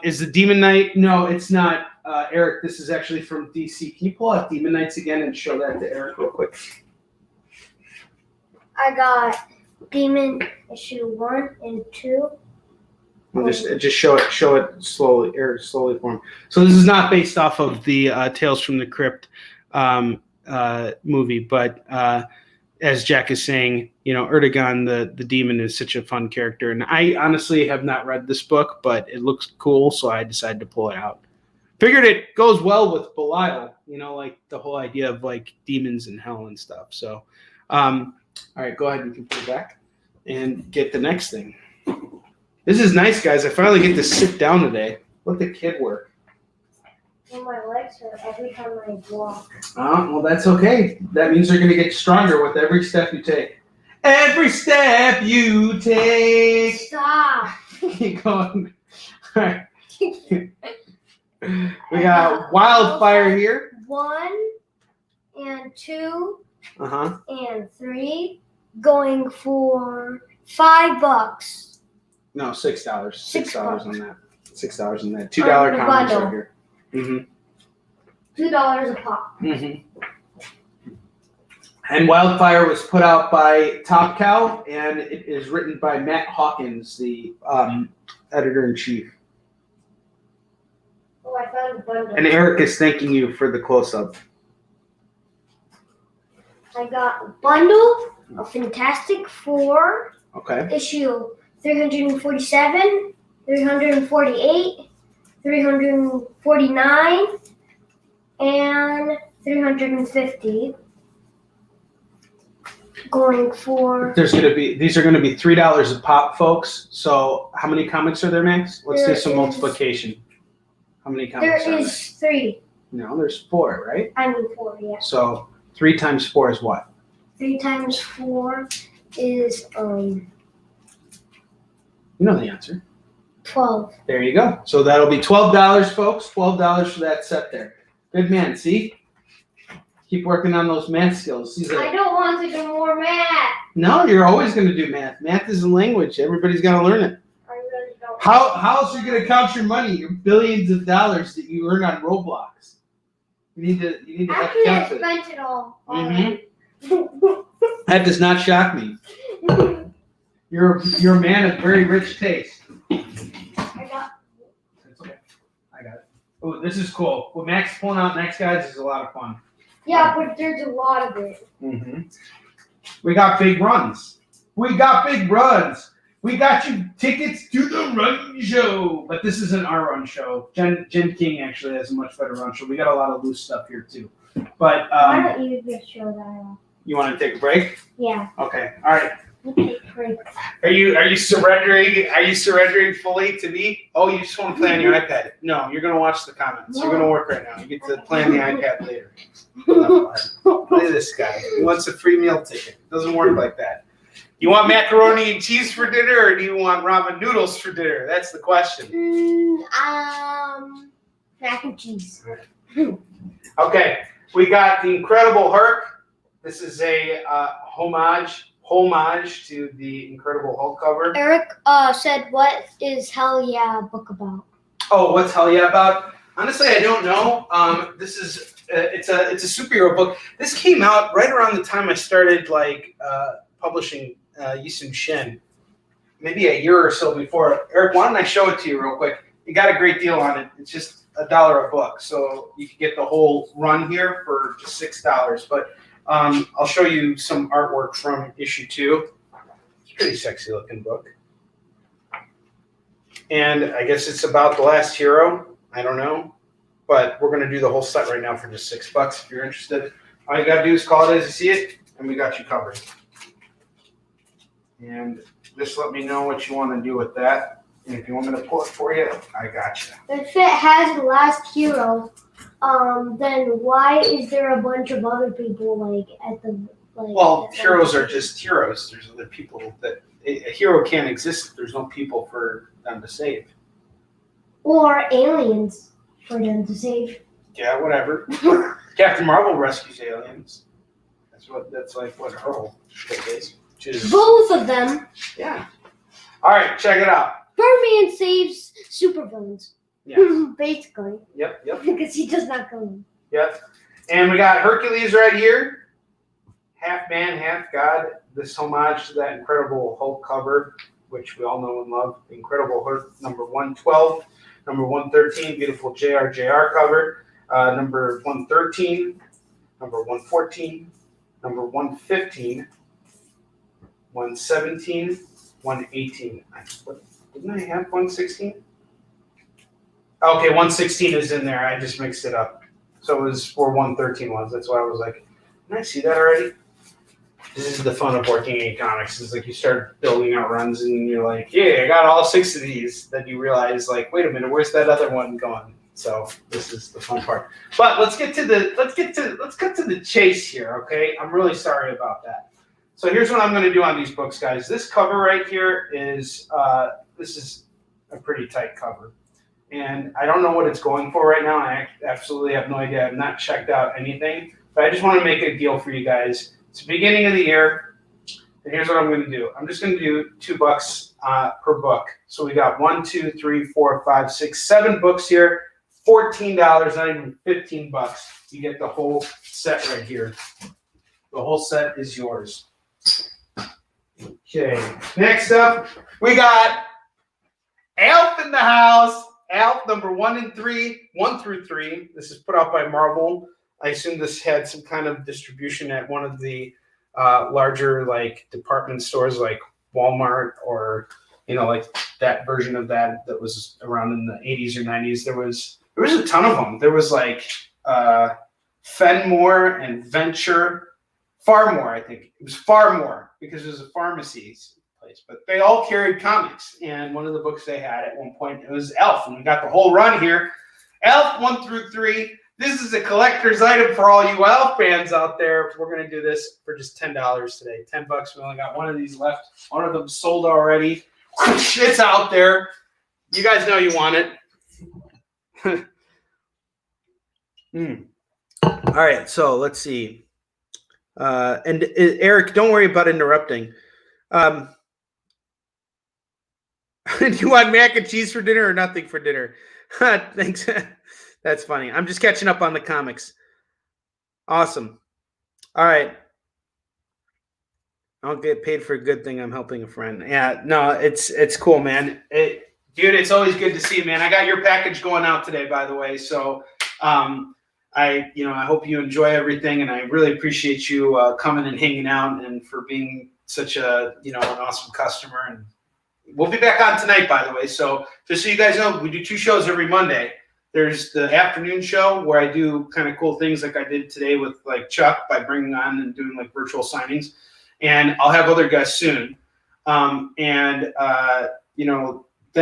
Is the Demon Knight? No, it's not. Eric, this is actually from DC. Can you pull out Demon Knights again and show that to Eric real quick?
I got Demon issue 1 and 2.
I'll just show it slowly for him. So this is not based off of the Tales from the Crypt movie, but as Jack is saying, Erdogan the demon is such a fun character, and I honestly have not read this book, but it looks cool, so I decided to pull it out. Figured it goes well with Belial, like the whole idea of like demons and hell and stuff. So, all right, go ahead, you can put it back and get the next thing. This is nice, guys. I finally get to sit down today. Let the kid work.
Well, my legs hurt every time I walk.
Well, that's okay. That means you're going to get stronger with every step you take. Every step you take.
Stop.
Keep going. All right. We got Wildfire here.
1 and 2
Uh-huh.
and 3 going for $5.
No, $6. $6 on that. $6 on that. $2
the
comics
bundle.
right here. Mm-hmm.
$2 a pop.
Mm-hmm. And Wildfire was put out by Top Cow, and it is written by Matt Hawkins, the editor-in-chief.
Oh, I found a bundle.
And Eric is thanking you for the close-up.
I got a bundle of Fantastic Four,
Okay.
issue 347, 348, 349, and 350. Going for
These are gonna be $3 a pop, folks. So how many comics are there, Max? Let's do
There
some
is-
multiplication. How many
there
comics are
is 3.
there? No, there's 4, right?
I mean 4, yeah.
So 3 times 4 is what?
3 times 4 is
You know the answer.
12.
There you go. So that'll be $12, folks. $12 for that set there. Good man. See? Keep working on those math skills.
I don't want to do more math.
No, you're always going to do math. Math is a language. Everybody's got to learn it.
I really don't.
How else are you going to count your money, your billions of dollars that you earn on Roblox? You need to have
Actually, I
count it.
spent it all.
That does not shock me. You're a man of very rich taste.
I got.
It's okay. I got it. Oh, this is cool. What Max is pulling out next, guys, is a lot of fun.
Yeah, but there's a lot of it.
Mm-hmm. We got big runs. We got big runs. We got you tickets to the run show. But this isn't our run show. Jen King actually has a much better run show. We got a lot of loose stuff here too. But
Why don't you just show that off?
you want to take a break?
Yeah.
Okay. All right.
You take breaks.
Are you surrendering? Are you surrendering fully to me? Oh, you just want to play on your iPad? No, you're gonna watch the comments. You're gonna work right now. You get to play on the iPad later. Look at this guy. He wants a free meal ticket. Doesn't work like that. You want macaroni and cheese for dinner, or do you want ramen noodles for dinner? That's the question.
Mac and cheese.
Okay, we got the Incredible Hulk. This is a homage to the Incredible Hulk cover.
Eric said, "What is Hell Yeah book about?"
Oh, what's Hell Yeah about? Honestly, I don't know. This is it's a superhero book. This came out right around the time I started publishing Yisun Shin, maybe a year or so before. Eric, why don't I show it to you real quick? You got a great deal on it. It's just $1 a book, so you can get the whole run here for just $6. But I'll show you some artwork from issue 2. It's a pretty sexy looking book. And I guess it's about the last hero. I don't know. But we're going to do the whole set right now for just $6 if you're interested. All you got to do is call it as you see it, and we got you covered. And just let me know what you want to do with that. And if you want me to pull it for you, I got you.
If it has the last hero, then why is there a bunch of other people at the
Well, heroes are just heroes. There's other people that a hero can't exist if there's no people for them to save.
or aliens for them to save?
Yeah, whatever. Captain Marvel rescues aliens. That's like what her whole shtick is.
Both of them.
Yeah. All right, check it out.
Birdman saves supervillains.
Yes.
Basically.
Yep.
Because he does not go in.
Yep. And we got Hercules right here. Half man, half god. This homage to that Incredible Hulk cover. which we all know and love. Incredible Hulk, number 112. Number 113, beautiful JR cover. Number 113, number 114, number 115, 117, 118. Didn't I have 116? Okay, 116 is in there. I just mixed it up. So it was where 113 was. That's why I was like, didn't I see that already? This is the fun of working in comics. It's like you start building out runs and you're like, yeah, I got all 6 of these. Then you realize, like, wait a minute, where's that other one going? So this is the fun part. But let's cut to the chase here, okay? I'm really sorry about that. So here's what I'm going to do on these books, guys. This cover right here is this is a pretty tight cover, and I don't know what it's going for right now. I absolutely have no idea. I've not checked out anything, but I just want to make a deal for you guys. It's the beginning of the year, and here's what I'm going to do. I'm just going to do $2 per book. So we got 1, 2, 3, 4, 5, 6, 7 books here. $14, not even $15. You get the whole set right here. The whole set is yours. Okay. Next up, we got Elf in the house. Elf number 1 and 3, 1 through 3. This is put out by Marvel. I assume this had some kind of distribution at one of the larger like department stores like Walmart or, you know, like that version of that was around in the 80s or 90s. There was a ton of them. There was like Fenmore and Venture. Farmore, I think. It was Farmore because it was a pharmacy place. But they all carried comics. And one of the books they had at one point, it was Elf. And we got the whole run here. Elf 1 through 3. This is a collector's item for all you Elf fans out there. We're going to do this for just $10 today. $10. We only got one of these left. One of them sold already. It's out there. You guys know you want it. All right, so let's see. And Eric, don't worry about interrupting. Do you want mac and cheese for dinner or nothing for dinner? Thanks. That's funny. I'm just catching up on the comics. Awesome. All right. I'll get paid for a good thing. I'm helping a friend. Yeah, no, it's cool, man. Dude, it's always good to see you, man. I got your package going out today, by the way. So I hope you enjoy everything, and I really appreciate you coming and hanging out and for being such a, an awesome customer. And we'll be back on tonight, by the way. So just so you guys know, we do 2 shows every Monday. There's the afternoon show where I do kind of cool things like I did today with like Chuck by bringing on and doing like virtual signings. And I'll have other guests soon. Then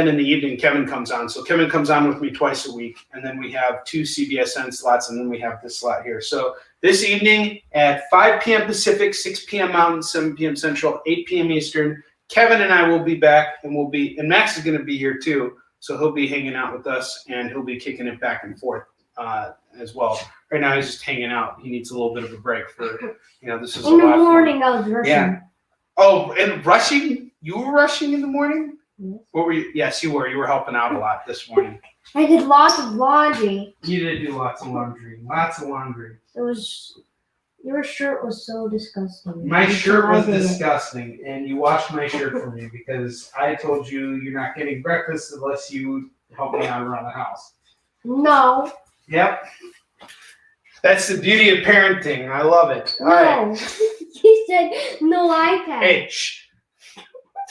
in the evening, Kevin comes on. So Kevin comes on with me twice a week. And then we have 2 CBSN slots, and then we have this slot here. So this evening at 5 p.m. Pacific, 6 p.m. Mountain, 7 p.m. Central, 8 p.m. Eastern, Kevin and I will be back, and Max is going to be here too. So he'll be hanging out with us, and he'll be kicking it back and forth as well. Right now he's just hanging out. He needs a little bit of a break for, this is
in the morning. I was rushing.
Yeah. Oh, and rushing? You were rushing in the morning?
Yes.
What were you? Yes, you were. You were helping out a lot this morning.
I did lots of laundry.
You did do lots of laundry. Lots of laundry.
Your shirt was so disgusting.
My shirt was disgusting, and you washed my shirt for me because I told you you're not getting breakfast unless you help me out around the house.
No.
Yep. That's the beauty of parenting. I love it. All
no.
right.
You said no iPad.
Hey, shh.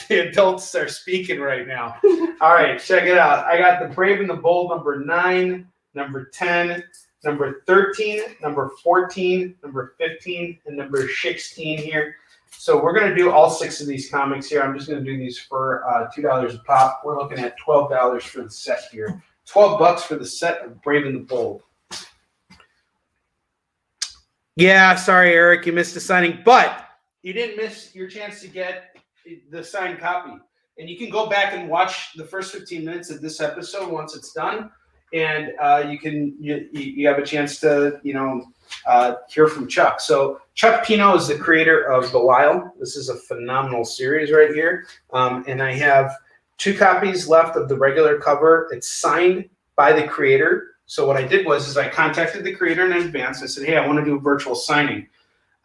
The adults are speaking right now. All right, check it out. I got the Brave and the Bold number 9, number 10, number 13, number 14, number 15, and number 16 here. So we're going to do all 6 of these comics here. I'm just going to do these for $2 a pop. We're looking at $12 for the set here. $12 for the set of Brave and the Bold. Yeah, sorry, Eric, you missed the signing, but you didn't miss your chance to get the signed copy. And you can go back and watch the first 15 minutes of this episode once it's done. And you have a chance to, hear from Chuck. So Chuck Pineau is the creator of BELIAL. This is a phenomenal series right here. And I have 2 copies left of the regular cover. It's signed by the creator. So what I did was I contacted the creator in advance. I said, hey, I want to do a virtual signing.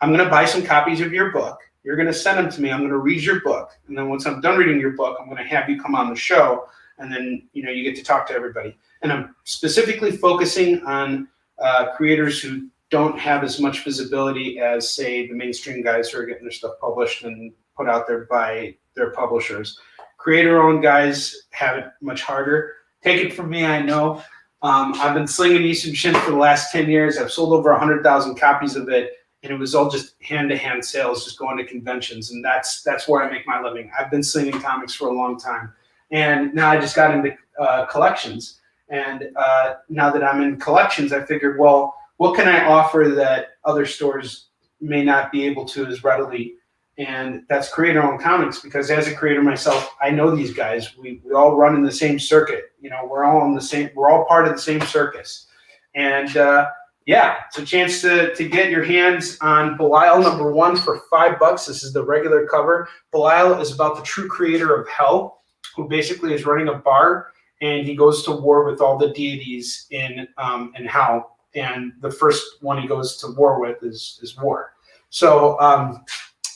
I'm going to buy some copies of your book. You're going to send them to me. I'm going to read your book. And then once I'm done reading your book, I'm going to have you come on the show. And then, you get to talk to everybody. And I'm specifically focusing on creators who don't have as much visibility as, say, the mainstream guys who are getting their stuff published and put out there by their publishers. Creator-owned guys have it much harder. Take it from me, I know. I've been slinging Eastern Shin for the last 10 years. I've sold over 100,000 copies of it, and it was all just hand-to-hand sales, just going to conventions, and that's where I make my living. I've been slinging comics for a long time, and now I just got into collections. And now that I'm in collections, I figured, well, what can I offer that other stores may not be able to as readily? And that's creator-owned comics, because as a creator myself, I know these guys. We all run in the same circuit. We're all part of the same circus. And yeah, it's a chance to get your hands on Belial #1 for $5. This is the regular cover. Belial is about the true creator of hell, who basically is running a bar, and he goes to war with all the deities in hell. And the first one he goes to war with is war. So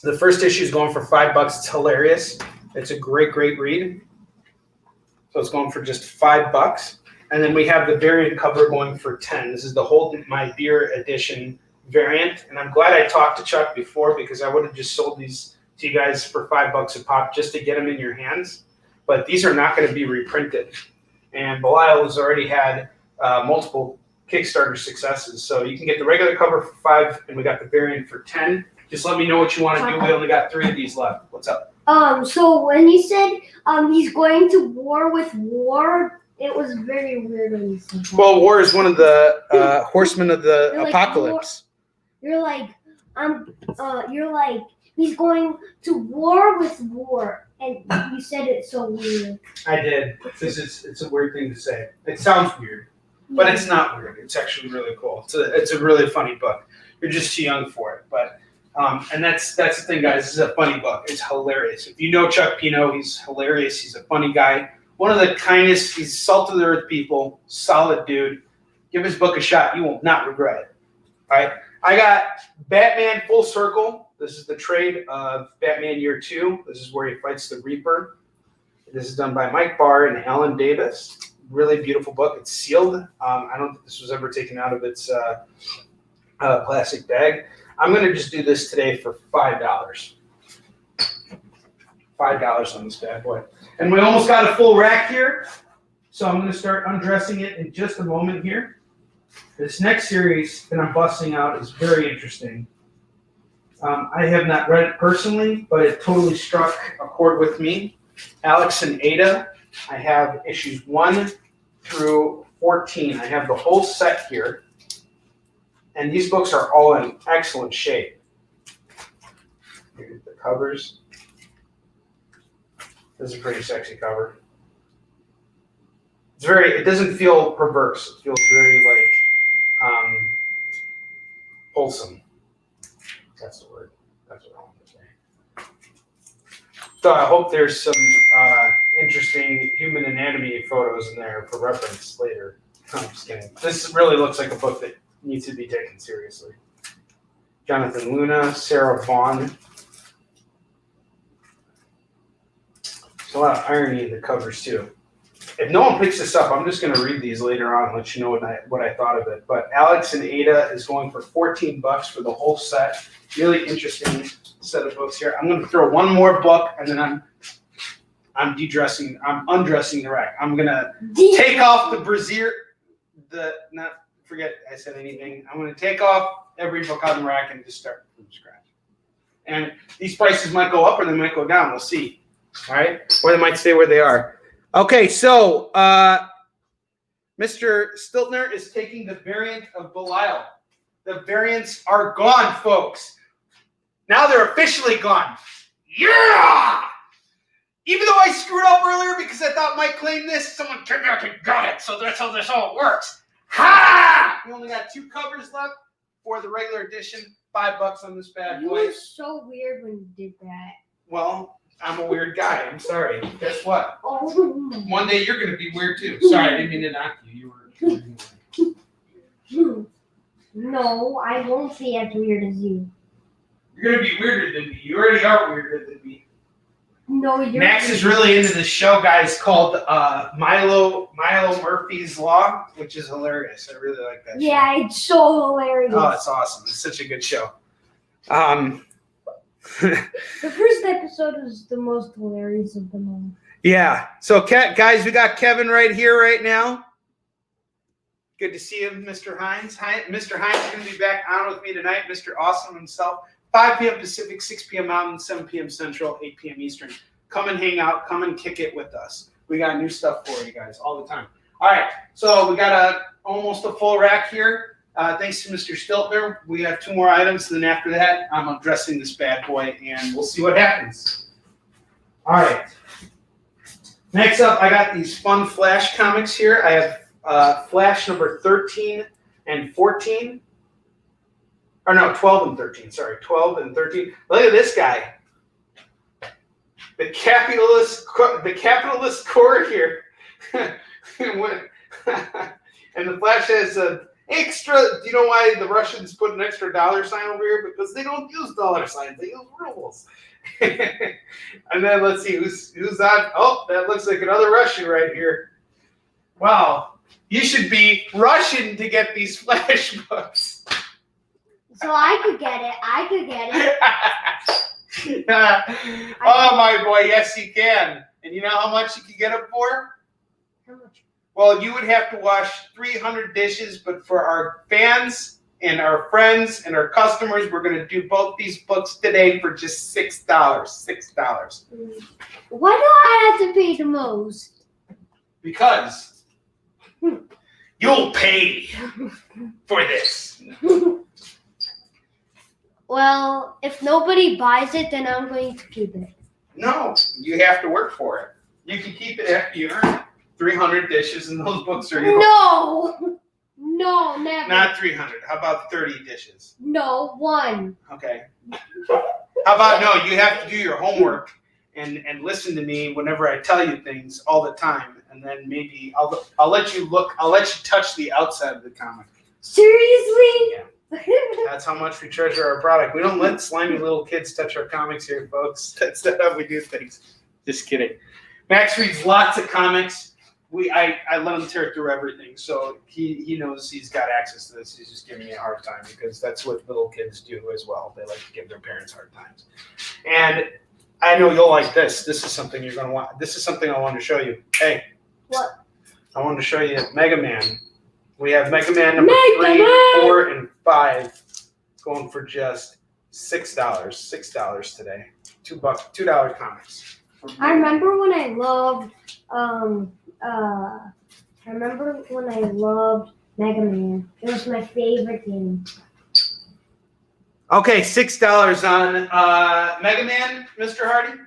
the first issue is going for $5. It's hilarious. It's a great read. So it's going for just $5. And then we have the variant cover going for $10. This is the Hold My Beer edition variant. And I'm glad I talked to Chuck before, because I would have just sold these to you guys for $5 a pop just to get them in your hands. But these are not going to be reprinted. And Belial has already had multiple Kickstarter successes. So you can get the regular cover for $5, and we got the variant for $10. Just let me know what you want to do. We only got 3 of these left. What's up?
So when you said he's going to war with war, it was very weird when you said that.
Well, war is one of the horsemen of the apocalypse.
You're like, he's going to war with war, and you said it so weird.
I did, because it's a weird thing to say. It sounds weird, but it's not weird. It's actually really cool. It's a really funny book. You're just too young for it, but. And that's the thing, guys. This is a funny book. It's hilarious. If you know Chuck Pineau, he's hilarious. He's a funny guy. One of the kindest. He's salt of the earth people. Solid dude. Give his book a shot. You will not regret it. All right. I got Batman Full Circle. This is the trade of Batman Year 2. This is where he fights the Reaper. This is done by Mike Barr and Alan Davis. Really beautiful book. It's sealed. I don't think this was ever taken out of its plastic bag. I'm going to just do this today for $5. $5 on this bad boy. And we almost got a full rack here, so I'm going to start undressing it in just a moment here. This next series that I'm busting out is very interesting. I have not read it personally, but it totally struck a chord with me. Alex and Ada. I have issues 1 through 14. I have the whole set here. And these books are all in excellent shape. Here's the covers. This is a pretty sexy cover. It doesn't feel perverse. It feels very wholesome. That's the word. That's what I want to say. So I hope there's some interesting human anatomy photos in there for reference later. I'm just kidding. This really looks like a book that needs to be taken seriously. Jonathan Luna, Sarah Vaughn. There's a lot of irony in the covers too. If no one picks this up, I'm just going to read these later on and let you know what I thought of it. But Alex and Ada is going for $14 for the whole set. Really interesting set of books here. I'm going to throw one more book, and then I'm undressing the rack. I'm going to take off the brassiere. Forget I said anything. I'm going to take off every book on the rack and just start from scratch. And these prices might go up or they might go down. We'll see. All right? Or they might stay where they are. Okay, so Mr. Stiltner is taking the variant of Belial. The variants are gone, folks. Now they're officially gone. Yeah! Even though I screwed up earlier because I thought Mike claimed this, someone turned out and got it. So that's how this all works. Ha! We only got 2 covers left for the regular edition. $5 on this bad boy.
You were so weird when you did that.
Well, I'm a weird guy. I'm sorry. Guess what?
Oh.
One day you're going to be weird too. Sorry, I didn't mean to knock you.
No, I won't be as weird as you.
You're gonna be weirder than me. You already are weirder than me.
No, you're.
Max is really into this show, guys, called Milo Murphy's Law, which is hilarious. I really like that.
Yeah,
show.
it's so hilarious.
Oh, it's awesome. It's such a good show.
The first episode was the most hilarious of them all.
Yeah. So, guys, we got Kevin right here right now. Good to see you, Mr. Hines. Mr. Hines is going to be back on with me tonight. Mr. Awesome himself. 5 p.m. Pacific, 6 p.m. Mountain, 7 p.m. Central, 8 p.m. Eastern. Come and hang out. Come and kick it with us. We got new stuff for you guys all the time. All right. So we got almost a full rack here. Thanks to Mr. Stiltner. We have 2 more items. Then after that, I'm addressing this bad boy, and we'll see what happens. All right. Next up, I got these fun Flash comics here. I have Flash number 13 and 14. Or no, 12 and 13. Sorry, 12 and 13. Look at this guy. The capitalist core here. And the Flash has an extra. Do you know why the Russians put an extra dollar sign over here? Because they don't use dollar signs. They use rubles. And then let's see who's on. Oh, that looks like another Russian right here. Wow. You should be Russian to get these Flash books.
So I could get it.
Oh, my boy, yes, you can. And you know how much you can get it for?
How much?
Well, you would have to wash 300 dishes, but for our fans and our friends and our customers, we're going to do both these books today for just $6. $6.
Why do I have to pay the most?
Because you'll pay for this.
Well, if nobody buys it, then I'm going to keep it.
No, you have to work for it. You can keep it after you earn it. 300 dishes, and those books are yours.
No, never.
Not 300. How about 30 dishes?
No, 1.
Okay. How about no? You have to do your homework and listen to me whenever I tell you things all the time, and then maybe I'll let you look. I'll let you touch the outside of the comic.
Seriously?
Yeah. That's how much we treasure our product. We don't let slimy little kids touch our comics here, folks. That's not how we do things. Just kidding. Max reads lots of comics. I let him tear through everything, so he knows he's got access to this. He's just giving me a hard time because that's what little kids do as well. They like to give their parents hard times. And I know you'll like this. This is something you're going to want. This is something I wanted to show you. Hey.
What?
I wanted to show you Mega Man. We have Mega Man number 3, 4, and 5 going for just $6. $6 today. $2 comics.
I remember when I loved Mega Man. It was my favorite game.
Okay, $6 on Mega Man, Mr. Hardy.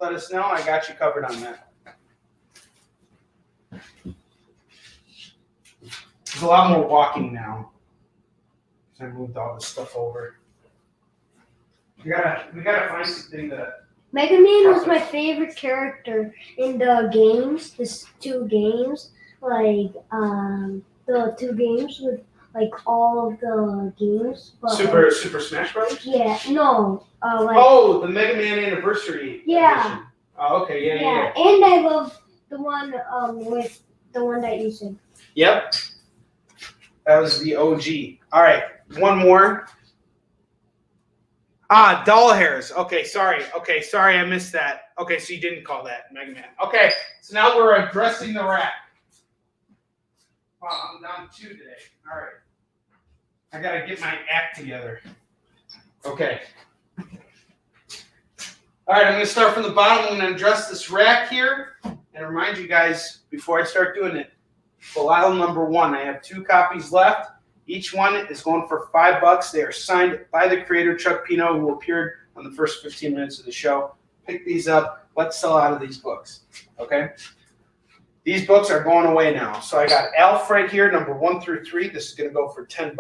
Let us know. I got you covered on that. There's a lot more walking now. I moved all this stuff over. We gotta find something that.
Mega Man was my favorite character in the games. These 2 games, like the 2 games with like all of the games. But,
Super Smash Brothers?
Yeah, no.
The Mega Man Anniversary.
Yeah.
Edition. Oh, okay, yeah.
And I love the one with the one that you said.
Yep. That was the OG. All right, one more. Doll hairs. Okay, sorry, I missed that. Okay, so you didn't call that Mega Man. Okay, so now we're addressing the rack. Wow, I'm down 2 today. All right. I got to get my act together. Okay. All right, I'm going to start from the bottom. I'm going to address this rack here and remind you guys before I start doing it. BELIAL number 1. I have 2 copies left. Each one is going for $5. They are signed by the creator, Chuck Pineaau, who appeared on the first 15 minutes of the show. Pick these up. Let's sell out of these books. Okay? These books are going away now. So I got Alf right here, number 1 through 3. This is going to go for $10.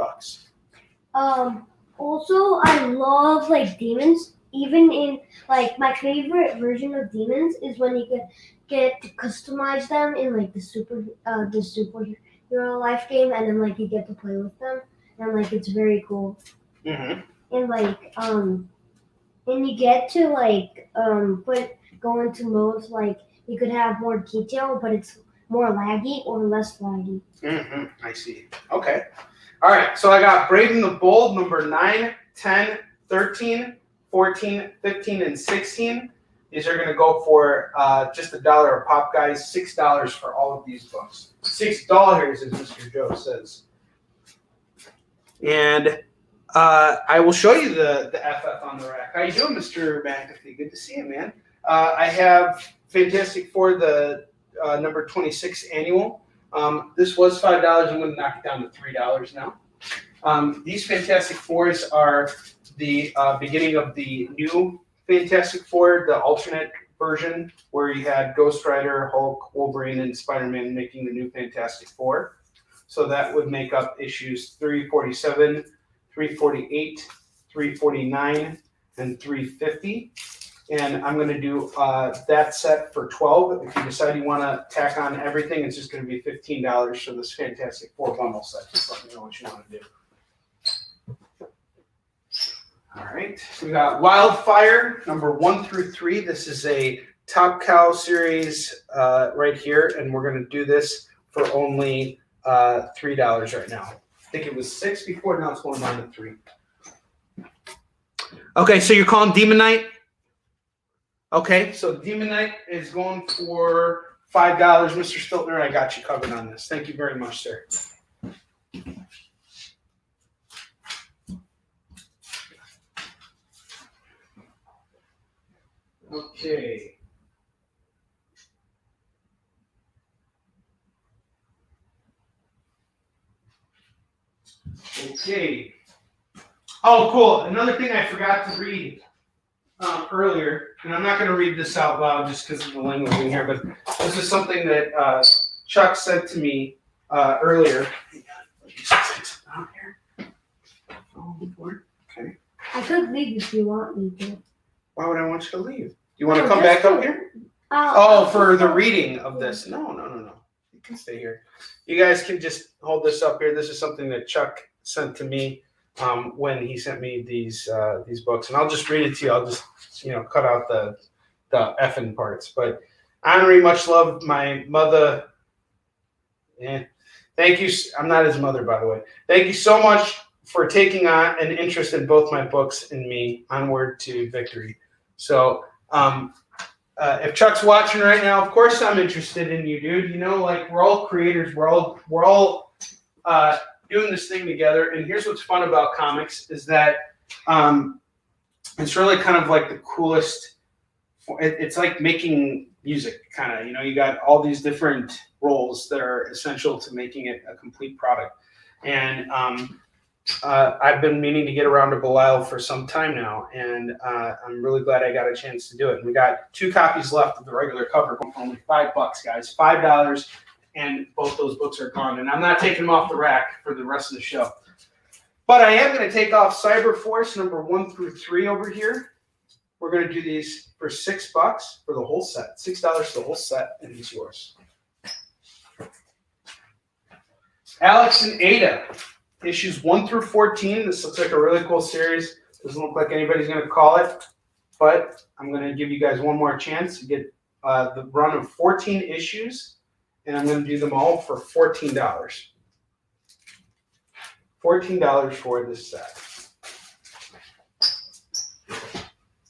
Also, I love like demons. Even in like my favorite version of demons is when you get to customize them in like the superhero life game, and then like you get to play with them, and like it's very cool.
Mm-hmm.
and and you get to go into modes like you could have more detail, but it's more laggy or less laggy.
I see. Okay. All right. So I got Brave and the Bold, number 9, 10, 13, 14, 15, and 16. These are going to go for just $1 a pop, guys. $6 for all of these books. $6, as Mr. Joe says. And I will show you the FF on the rack. How you doing, Mr. McAfee? Good to see you, man. I have Fantastic Four, the number 26 annual. This was $5. I'm going to knock it down to $3 now. These Fantastic Fours are the beginning of the new Fantastic Four, the alternate version, where you had Ghost Rider, Hulk, Wolverine, and Spider-Man making the new Fantastic Four. So that would make up issues 347, 348, 349, and 350. And I'm going to do that set for $12. If you decide you want to tack on everything, it's just going to be $15 for this Fantastic Four bundle set. Just let me know what you want to do. All right. We got Wildfire, number 1 through 3. This is a Top Cow series right here. And we're going to do this for only $3 right now. I think it was $6 before. Now it's going down to $3. Okay, so you're calling Demon Knight? Okay, so Demon Knight is going for $5. Mr. Stiltner, I got you covered on this. Thank you very much, sir. Okay. Okay. Oh, cool. Another thing I forgot to read earlier, and I'm not going to read this out loud just because of the language in here, but this is something that Chuck said to me earlier. Okay.
I could leave if you want me to.
Why would I want you to leave? Do you want to come back up here? For the reading of this. No. You can stay here. You guys can just hold this up here. This is something that Chuck sent to me when he sent me these books, and I'll just read it to you. I'll just cut out the effing parts. But Onrie, much love, my mother. Thank you. I'm not his mother, by the way. Thank you so much for taking on an interest in both my books and me. Onward to victory. So if Chuck's watching right now, of course I'm interested in you, dude. We're all creators. We're all doing this thing together. And here's what's fun about comics is that it's really kind of like the coolest. It's like making music, kind of. You got all these different roles that are essential to making it a complete product. And I've been meaning to get around to Belial for some time now, and I'm really glad I got a chance to do it. And we got 2 copies left of the regular cover, only $5, guys, $5, and both those books are gone. And I'm not taking them off the rack for the rest of the show. But I am going to take off Cyber Force number 1 through 3 over here. We're going to do these for $6 for the whole set, $6 for the whole set, and it's yours. Alex and Ada. Issues 1 through 14. This looks like a really cool series. Doesn't look like anybody's going to call it, but I'm going to give you guys one more chance to get the run of 14 issues, and I'm going to do them all for $14. $14 for this set.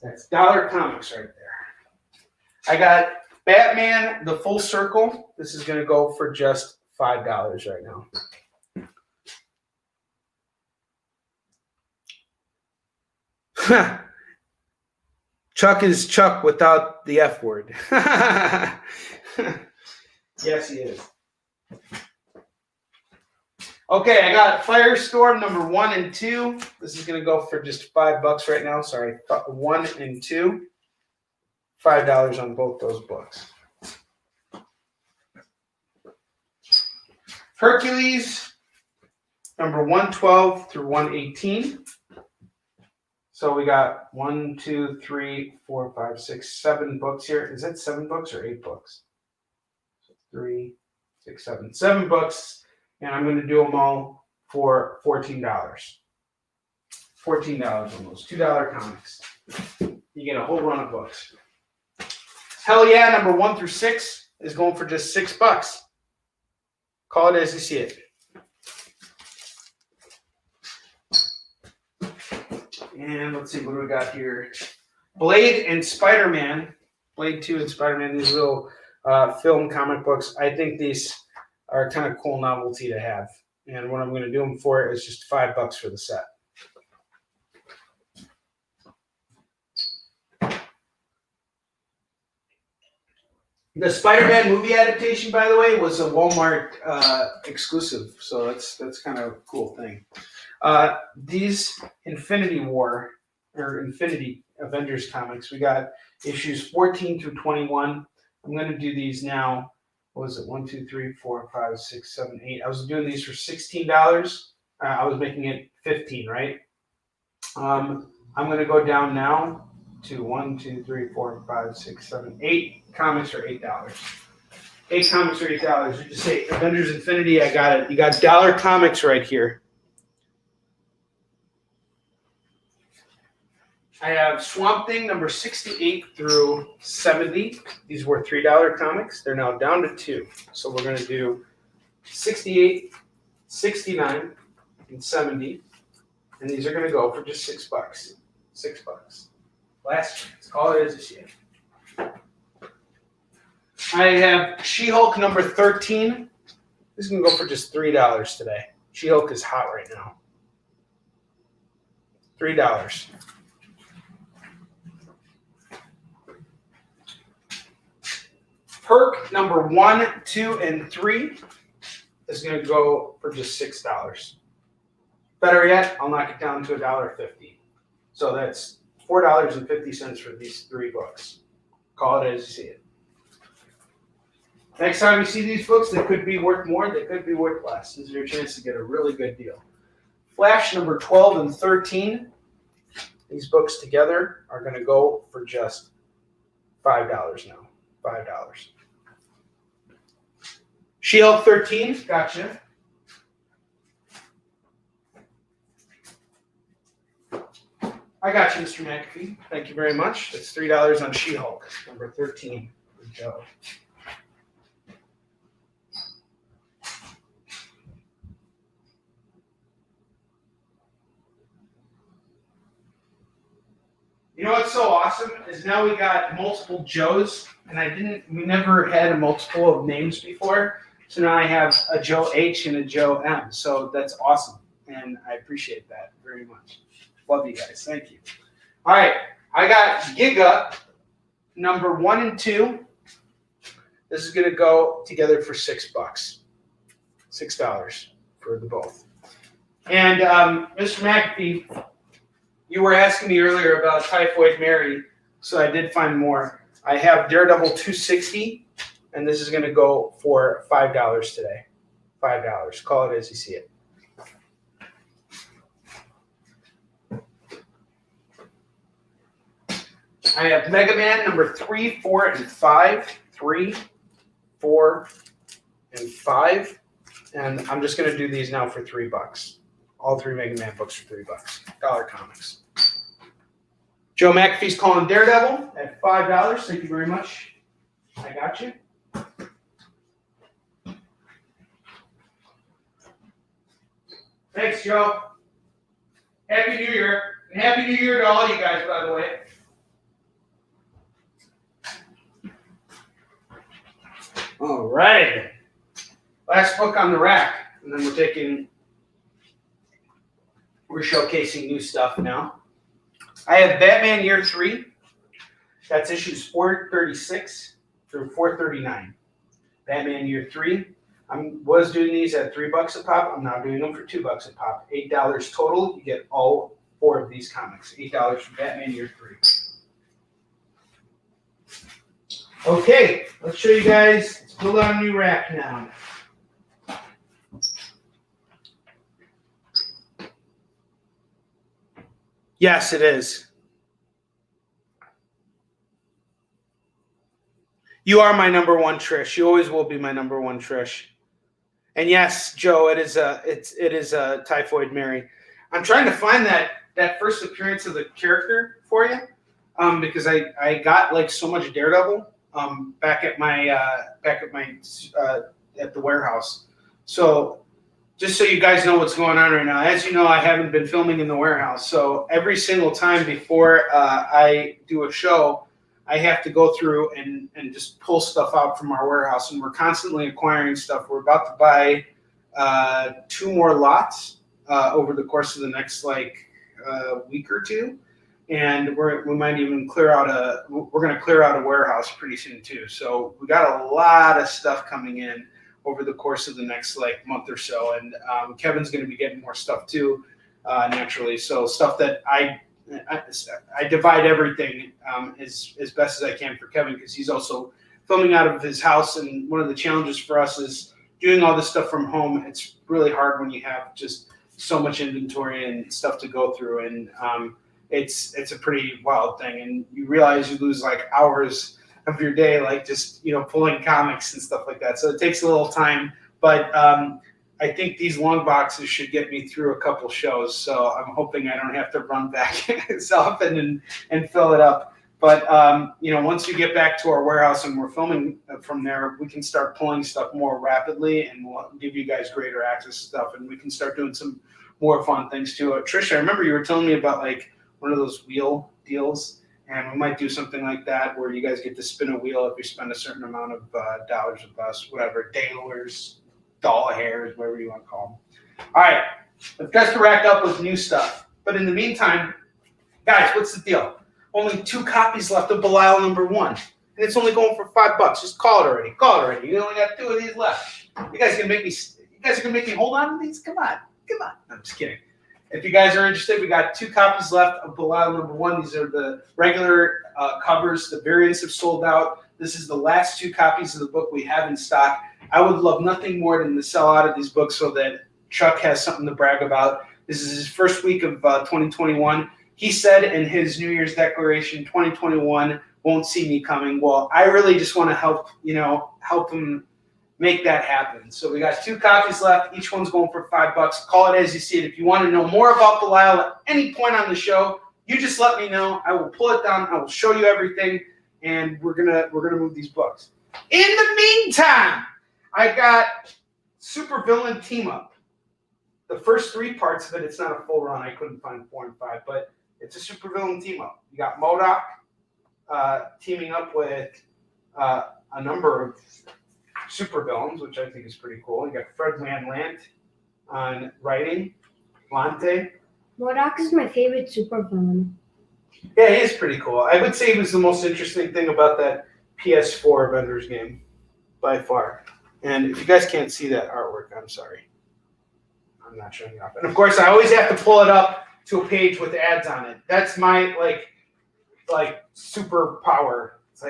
That's Dollar Comics right there. I got Batman, the Full Circle. This is going to go for just $5 right now. Chuck is Chuck without the F word. Yes, he is. Okay, I got Firestorm number 1 and 2. This is going to go for just $5 right now. Sorry, 1 and 2. $5 on both those books. Hercules number 112 through 118. So we got 1, 2, 3, 4, 5, 6, 7 books here. Is that 7 books or 8 books? 3, 6, 7. 7 books, and I'm going to do them all for $14. $14 almost. $2 comics. You get a whole run of books. Hell yeah, number 1 through 6 is going for just $6. Call it as you see it. And let's see what do we got here. Blade and Spider-Man. Blade 2 and Spider-Man, these little film comic books. I think these are kind of cool novelty to have. And what I'm going to do them for is just $5 for the set. The Spider-Man movie adaptation, by the way, was a Walmart exclusive, so that's kind of a cool thing. These Infinity War or Infinity Avengers comics, we got issues 14 through 21. I'm going to do these now. What was it? 1, 2, 3, 4, 5, 6, 7, 8. I was doing these for $16. I was making it 15, right? I'm going to go down now to 1, 2, 3, 4, 5, 6, 7, 8 comics for $8. 8 comics for $8. You just say Avengers Infinity. I got it. You got dollar comics right here. I have Swamp Thing number 68 through 70. These were $3 comics. They're now down to 2. So we're going to do 68, 69, and 70. And these are going to go for just $6. $6. Last chance. Call it as you see it. I have She-Hulk number 13. This is going to go for just $3 today. She-Hulk is hot right now. $3. Herc number 1, 2, and 3 is going to go for just $6. Better yet, I'll knock it down to $1.50. So that's $4.50 for these 3 books. Call it as you see it. Next time you see these books, they could be worth more, they could be worth less. This is your chance to get a really good deal. Flash number 12 and 13. These books together are going to go for just $5 now. $5. She-Hulk 13, gotcha. I got you, Mr. McAfee. Thank you very much. That's $3 on She-Hulk, number 13 for Joe. You know what's so awesome is now we got multiple Joes, and we never had a multiple of names before. So now I have a Joe H and a Joe M. So that's awesome, and I appreciate that very much. Love you guys. Thank you. All right, I got Giga number 1 and 2. This is going to go together for $6. $6 for the both. And Mr. McAfee, you were asking me earlier about Typhoid Mary, so I did find more. I have Daredevil 260, and this is going to go for $5 today. $5. Call it as you see it. I have Mega Man number 3, 4, and 5. 3, 4, and 5. And I'm just going to do these now for $3. All 3 Mega Man books for $3. Dollar comics. Joe McAfee's calling Daredevil at $5. Thank you very much. I got you. Thanks, Joe. Happy New Year. And Happy New Year to all you guys, by the way. All right. Last book on the rack. And then we're showcasing new stuff now. I have Batman Year 3. That's issues 436 through 439. Batman Year 3. I was doing these at $3 a pop. I'm now doing them for $2 a pop. $8 total. You get all 4 of these comics. $8 for Batman Year 3. Okay, let's show you guys. Let's build out a new rack now. Yes, it is. You are my number 1, Trish. You always will be my number 1, Trish. And yes, Joe, it is a Typhoid Mary. I'm trying to find that that first appearance of the character for you, because I got like so much Daredevil back at the warehouse. So just so you guys know what's going on right now, as you know, I haven't been filming in the warehouse. So every single time before I do a show, I have to go through and just pull stuff out from our warehouse, and we're constantly acquiring stuff. We're about to buy 2 more lots over the course of the next week or two, and we might even we're going to clear out a warehouse pretty soon too. So we got a lot of stuff coming in over the course of the next month or so, and Kevin's going to be getting more stuff too, naturally. So stuff that I divide everything as best as I can for Kevin, because he's also filming out of his house, and one of the challenges for us is doing all this stuff from home. It's really hard when you have just so much inventory and stuff to go through, and it's a pretty wild thing, and you realize you lose hours of your day just pulling comics and stuff like that. So it takes a little time, but I think these long boxes should get me through a couple shows, so I'm hoping I don't have to run back as often and fill it up. But once we get back to our warehouse and we're filming from there, we can start pulling stuff more rapidly, and we'll give you guys greater access to stuff, and we can start doing some more fun things too. Tricia, I remember you were telling me about one of those wheel deals, and we might do something like that where you guys get to spin a wheel if you spend a certain amount of dollars with us, whatever, dailers, doll hairs, whatever you want to call them. All right, let's just to rack up with new stuff. But in the meantime, guys, what's the deal? Only 2 copies left of Belial #1, and it's only going for $5. Just call it already. Call it already. You only got 2 of these left. You guys are gonna make me hold on to these? Come on. I'm just kidding. If you guys are interested, we got 2 copies left of Belial #1. These are the regular covers. The variants have sold out. This is the last 2 copies of the book we have in stock. I would love nothing more than to sell out of these books so that Chuck has something to brag about. This is his first week of 2021. He said in his New Year's declaration, 2021 won't see me coming. Well, I really just want to help him make that happen. So we got 2 copies left. Each one's going for $5. Call it as you see it. If you want to know more about Belial at any point on the show, you just let me know. I will pull it down. I will show you everything, and we're gonna move these books. In the meantime, I got Super Villain Team Up. The first 3 parts of it, it's not a full run. I couldn't find 4 and 5, but it's a Super Villain Team Up. You got MODOK teaming up with a number of super villains, which I think is pretty cool. You got Fred Van Lant on writing, Lante.
MODOK is my favorite supervillain.
Yeah, he is pretty cool. I would say he was the most interesting thing about that PS4 Avengers game, by far. And if you guys can't see that artwork, I'm sorry. I'm not showing it off. And of course, I always have to pull it up to a page with ads on it. That's my super power. It's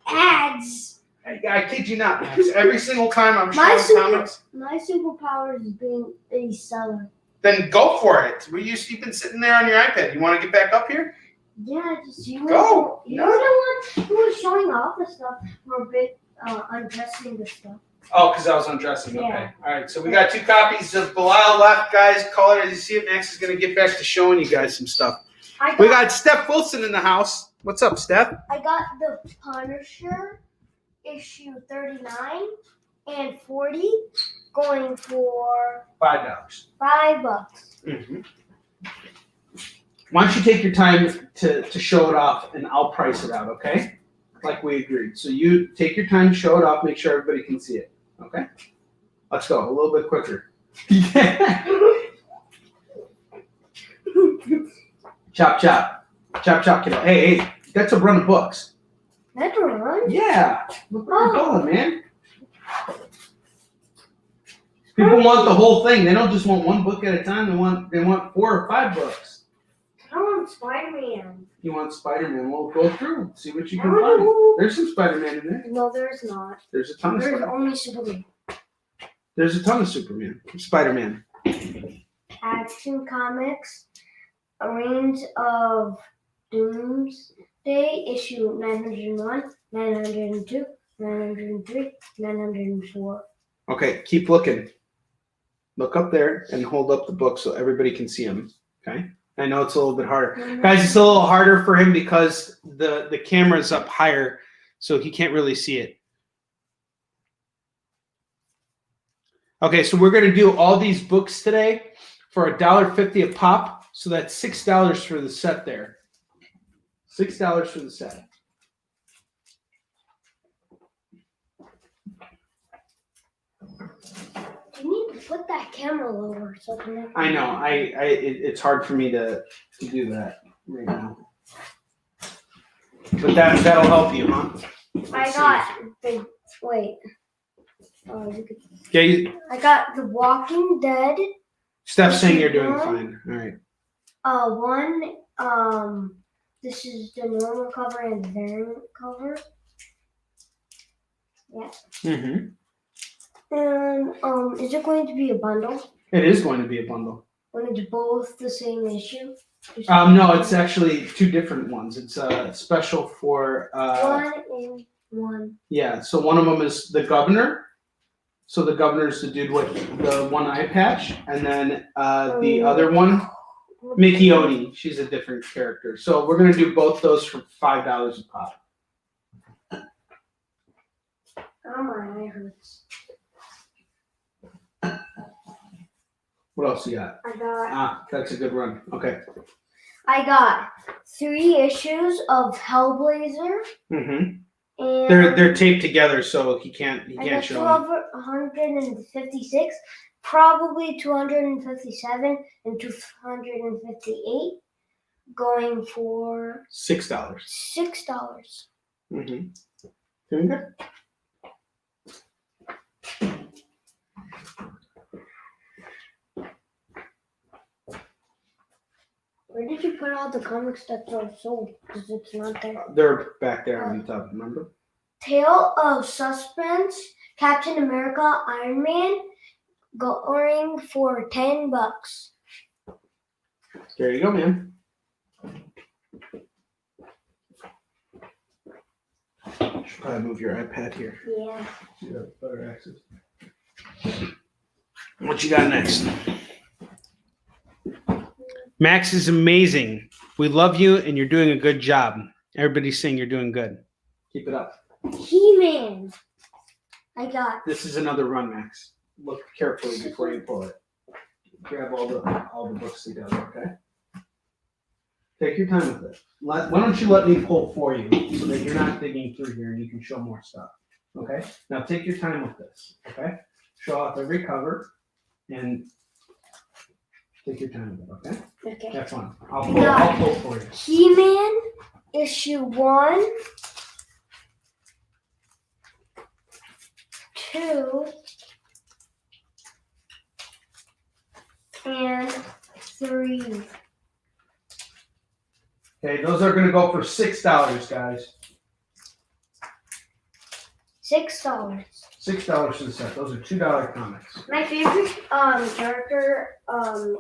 Ads.
I kid you not, Max. Every single time I'm showing comics.
My superpower is being a seller.
Then go for it. You've been sitting there on your iPad. You want to get back up here?
Yeah, just you.
Go.
You're the one who was showing off the stuff for a bit, undressing the stuff.
Oh, because I was undressing.
Yeah.
Okay. All right. So we got 2 copies of Belial left, guys. Call it as you see it. Max is going to get back to showing you guys some stuff. We got Steph Wilson in the house. What's up, Steph?
I got the Punisher issue 39 and 40 going for
$5.
$5.
Mm-hmm. Why don't you take your time to show it off, and I'll price it out, okay? Like we agreed. So you take your time, show it off, make sure everybody can see it, okay? Let's go a little bit quicker. Chop, chop. Chop, chop, kiddo. Hey, that's a run of books.
That's a run?
Yeah. Look where you're going, man. People want the whole thing. They don't just want 1 book at a time. They want 4 or 5 books.
I want Spider-Man.
You want Spider-Man? We'll go through. See what you can find. There's some Spider-Man in there.
No, there's not.
There's a ton of
There's
Spider-Man.
only Superman.
There's a ton of Spider-Man.
Action Comics, a range of Doomsday, issue 901, 902, 903, 904.
Okay, keep looking. Look up there and hold up the book so everybody can see them. Okay? I know it's a little bit harder. Guys, it's a little harder for him because the camera's up higher, so he can't really see it. Okay, so we're going to do all these books today for $1.50 a pop. So that's $6 for the set there. $6 for the set.
You need to put that camera lower so I can.
I know. It's hard for me to do that right now. But that'll help you, huh?
I got the wait. You could,
Okay.
I got The Walking Dead.
Steph's saying you're doing fine. All right.
This is the normal cover and the variant cover. Yeah.
Mm-hmm.
And is it going to be a bundle?
It is going to be a bundle.
When it's both the same issue?
No, it's actually two different ones. It's special for
one and one.
Yeah, so one of them is the governor. So the governor's the dude with the one eye patch, and then the other one, Mickey Odie. She's a different character. So we're gonna do both those for $5 a pop.
Oh, my eye hurts.
What else you got?
I got.
That's a good run. Okay.
I got 3 issues of Hellblazer.
Mm-hmm.
And
They're taped together, so he can't show them.
256, probably 257, and 258, going for
$6.
$6.
Mm-hmm. Doing good.
Where did you put all the comics that are sold? Because it's not there.
They're back there on the top, remember?
Tale of Suspense, Captain America, Iron Man, going for $10.
There you go, man. Should probably move your iPad here.
Yeah.
You have better access. What you got next? Max is amazing. We love you, and you're doing a good job. Everybody's saying you're doing good. Keep it up.
He-Man. I got.
This is another run, Max. Look carefully before you pull it. Grab all the books together, okay? Take your time with it. Why don't you let me pull for you so that you're not digging through here and you can show more stuff. Okay? Now take your time with this. Okay? Show off every cover and take your time with it, okay?
Okay.
Have fun. I'll pull for you.
He-Man, issue 1, 2, and 3.
Okay, those are going to go for $6, guys.
$6.
$6 for the set. Those are $2 comics.
My favorite character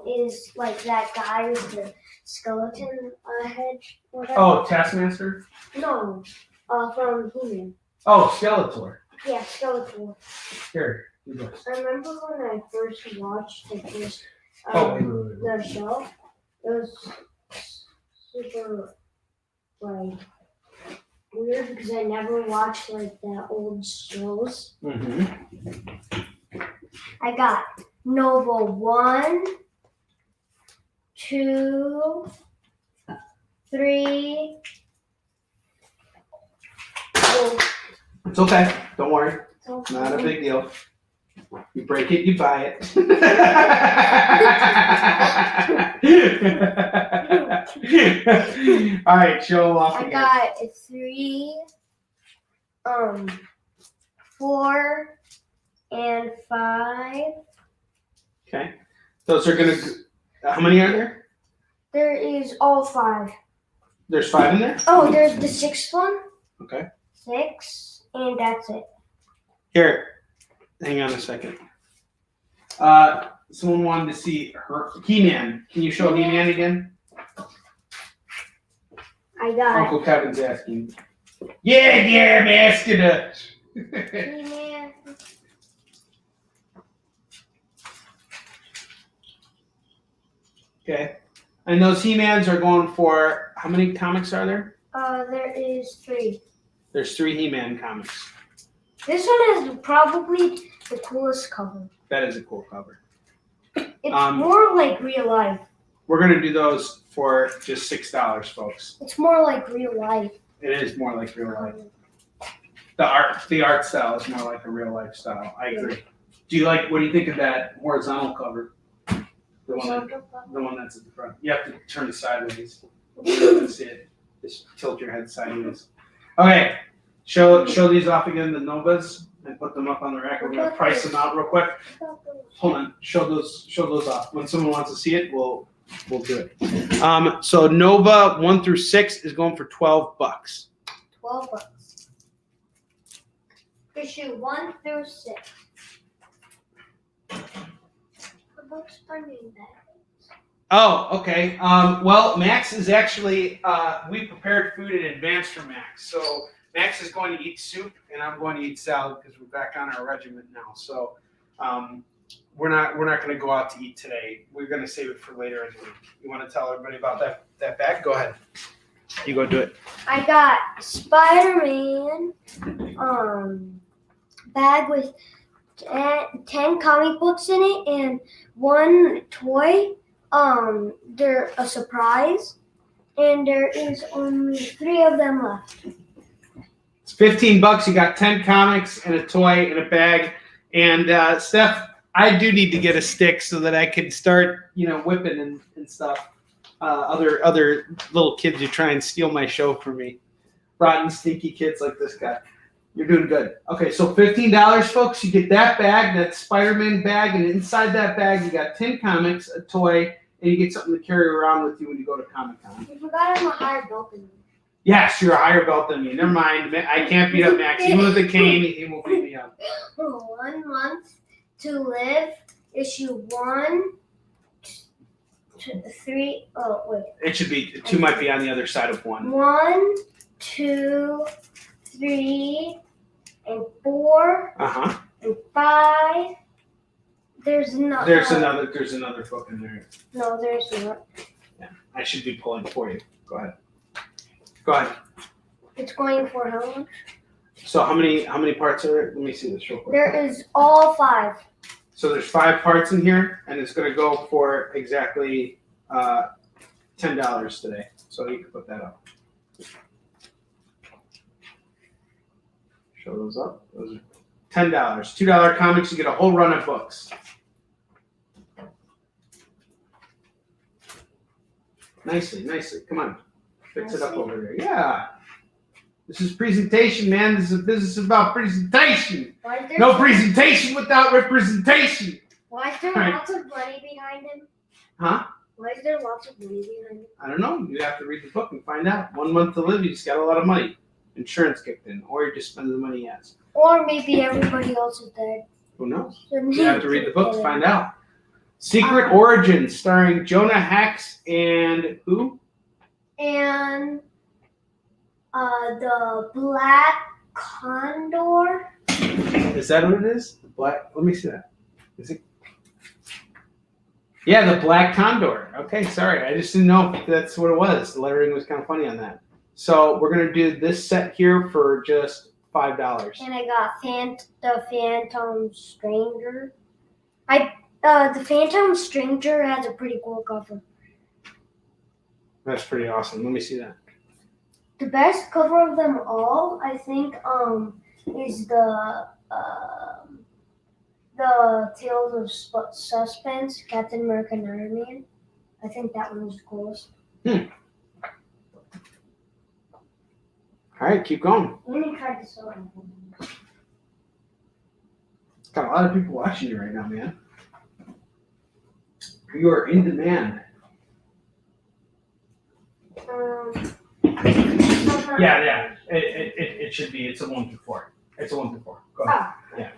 is like that guy with the skeleton head. Whatever.
Oh, Taskmaster?
No, from He-Man.
Oh, Skeletor.
Yeah, Skeletor.
Here, do this.
I remember when I first watched the first
Wait.
the show. It was super like weird because I never watched like the old shows.
Mm-hmm.
I got Nova 1, 2, 3. Oh,
It's okay. Don't worry.
so
Not a big deal. You break it, you buy it. All right, show them off
I
again.
got 3, 4, and 5.
Okay. Those are going to... How many are there?
There is all 5.
There's 5 in there?
Oh, there's the 6th one.
Okay.
6, and that's it.
Here. Hang on a second. Someone wanted to see He-Man. Can you show He-Man again?
I got
Uncle Kevin's asking. Yeah, I'm asking her.
He-Man.
Okay. And those He-Mans are going for, how many comics are there?
There is 3.
There's 3 He-Man comics.
This one is probably the coolest cover.
That is a cool cover.
It's more like real life.
We're going to do those for just $6, folks.
It's more like real life.
It is more like real life. The art style is more like a real life style. I agree. What do you think of that horizontal cover? The one that's at the front. You have to turn it sideways. You can see it. Just tilt your head sideways. Okay. Show these off again, the Novas, and put them up on the rack. We're gonna price them out real quick. Hold on. Show those off. When someone wants to see it, we'll do it. So Nova 1 through 6 is going for $12.
$12. Issue 1 through 6. What books are named that?
Oh, okay. Well, Max is actually, we prepared food in advance for Max. So Max is going to eat soup, and I'm going to eat salad because we're back on our regiment now. So we're not going to go out to eat today. We're going to save it for later in the week. You want to tell everybody about that bag? Go ahead. You go do it.
I got Spider-Man bag with 10 comic books in it and 1 toy. They're a surprise, and there is only 3 of them left.
It's $15. You got 10 comics and a toy and a bag. And Steph, I do need to get a stick so that I can start, whipping and stuff. Other little kids who try and steal my show from me. Rotten, sneaky kids like this guy. You're doing good. Okay, so $15, folks. You get that bag, that Spider-Man bag, and inside that bag you got 10 comics, a toy, and you get something to carry around with you when you go to Comic-Con.
You forgot I'm a higher belt than you.
Yes, you're a higher belt than me. Never mind. I can't beat up Max. Even with a cane, he will beat me up.
1 month to live. Issue 1, 2, 3. Oh wait.
It should be 2. Might be on the other side of 1.
1, 2, 3, and 4. And 5. There's another book in there. No, there's not.
Yeah, I should be pulling for you. Go ahead.
It's going for how much?
So how many parts are there? Let me see this real quick.
There is all 5.
So there's 5 parts in here, and it's going to go for exactly $10 today. So you can put that up. Show those up. Those are $10. $2 comics. You get a whole run of books. Nicely. Come on. Fix it up over there. Yeah. This is presentation, man. This is about presentation. No presentation without representation.
Why is there lots of money behind him?
Huh?
Why is there lots of money behind him?
I don't know. You have to read the book and find out. 1 month to live, you just got a lot of money. Insurance kicked in, or you just spend the money he has.
Or maybe everybody else is dead.
Who knows? You have to read the book to find out. Secret Origins, starring Jonah Hex and who?
And the Black Condor.
Is that what it is? The black. Let me see that. Is it? Yeah, the Black Condor. Okay, sorry. I just didn't know if that's what it was. The lettering was kind of funny on that. So we're going to do this set here for just $5.
And I got the Phantom Stranger. The Phantom Stranger has a pretty cool cover.
That's pretty awesome. Let me see that.
The best cover of them all, I think, is the Tales of Suspense, Captain America and Iron Man. I think that one was the coolest.
All right, keep going.
Let me try this one.
Got a lot of people watching you right now, man. You are in demand. Yeah. It should be. It's a 1 through 4. It's a 1 through 4. Go ahead. Yeah.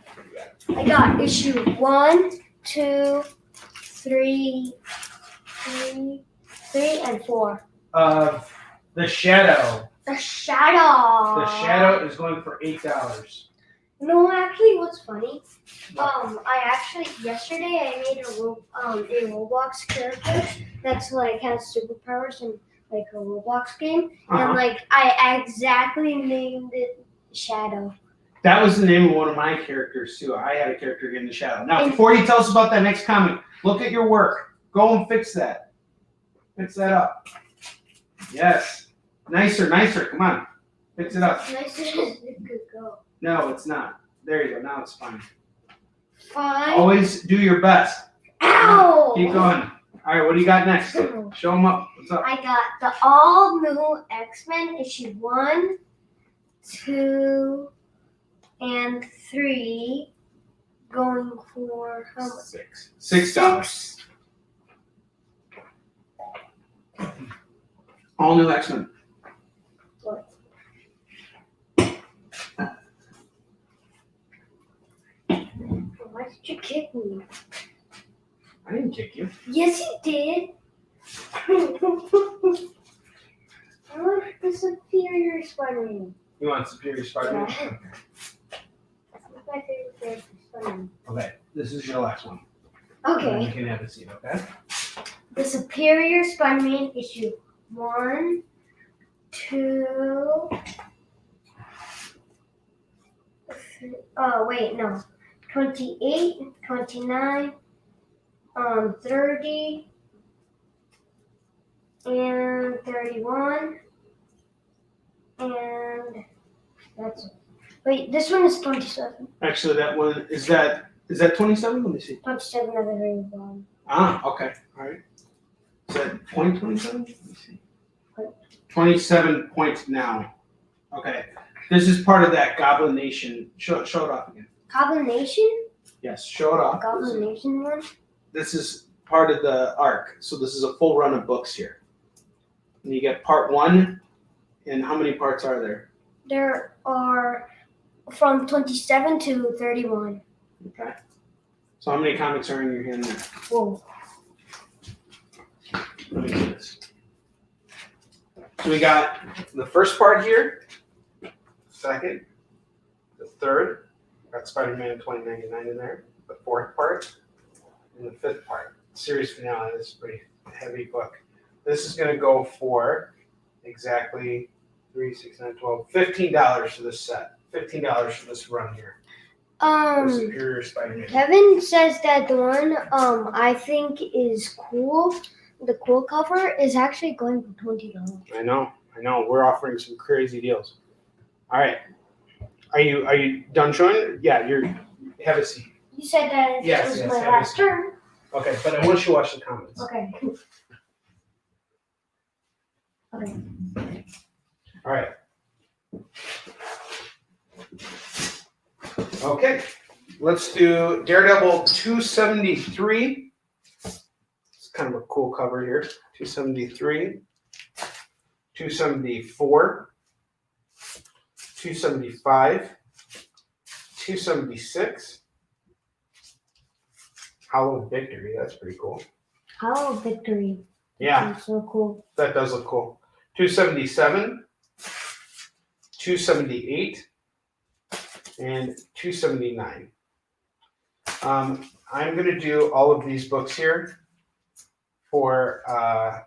I got issue 1, 2, 3, and 4.
The Shadow.
The Shadow.
The Shadow is going for $8.
No, actually, what's funny? Yesterday I made a Roblox character that's like has superpowers in like a Roblox game, and like I exactly named it Shadow.
That was the name of one of my characters too. I had a character in the Shadow. Now, before you tell us about that next comic, look at your work. Go and fix that. Fix that up. Yes. Nicer. Come on. Fix it up.
Nicer as it could go.
No, it's not. There you go. Now it's fine.
Fine.
Always do your best.
Ow!
Keep going. All right, what do you got next? Show them up. What's up?
I got the all new X-Men issue 1, 2, and 3 going for how much?
$6. All new X-Men.
What? Why did you kick me?
I didn't kick you.
Yes, you did. I want the Superior Spider-Man.
You want Superior Spider-Man?
Yeah. That's my favorite character, Spider-Man.
Okay, this is your last one.
Okay.
You can have a seat, okay?
The Superior Spider-Man issue 1, 2, 3, 28, 29, 30, and 31, and that's it. Wait, this one is 27.
Actually, that one is that 27? Let me see.
27 at the very bottom.
Ah, okay. All right. Is that point 27? Let me see. 27 points now. Okay. This is part of that Goblin Nation. Show it off again.
Goblin Nation?
Yes, show it off.
Goblin Nation one?
This is part of the arc. So this is a full run of books here. And you get part 1. And how many parts are there?
There are from 27 to 31.
Okay. So how many comics are in your hand there?
Whoa.
Let me see this. So we got the first part here, second, the third, got Spider-Man 2099 in there, the fourth part, and the fifth part. Series finale. This is a pretty heavy book. This is going to go for exactly $3, $6, $9, $12, $15 for this set. $15 for this run here. For Superior Spider-Man.
Kevin says that the one I think is cool, the cool cover, is actually going for $20.
I know. We're offering some crazy deals. All right. Are you done showing? Yeah, have a seat.
You said that
Yes,
was
yes,
my
have a
last
seat.
turn.
Okay, but I want you to watch the comments.
Okay. Okay.
All right. Okay, let's do Daredevil 273. It's kind of a cool cover here. 273, 274, 275, 276. Hollow Victory, that's pretty cool.
Hollow Victory.
Yeah,
That's so cool.
that does look cool. 277, 278, and 279. I'm going to do all of these books here for $2,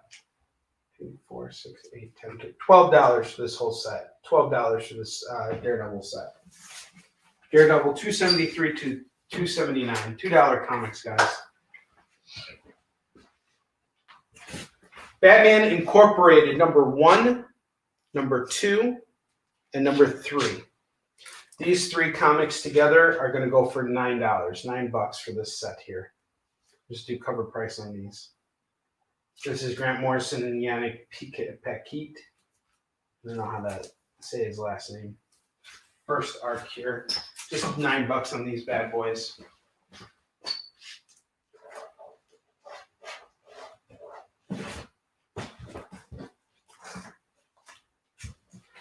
$4, $6, $8, $10, $12 for this whole set. $12 for this Daredevil set. Daredevil 273 to 279. $2 comics, guys. Batman Incorporated number 1, number 2, and number 3. These 3 comics together are going to go for $9. $9 for this set here. Just do cover price on these. This is Grant Morrison and Yannick Paquette. I don't know how to say his last name. First arc here. Just $9 on these bad boys.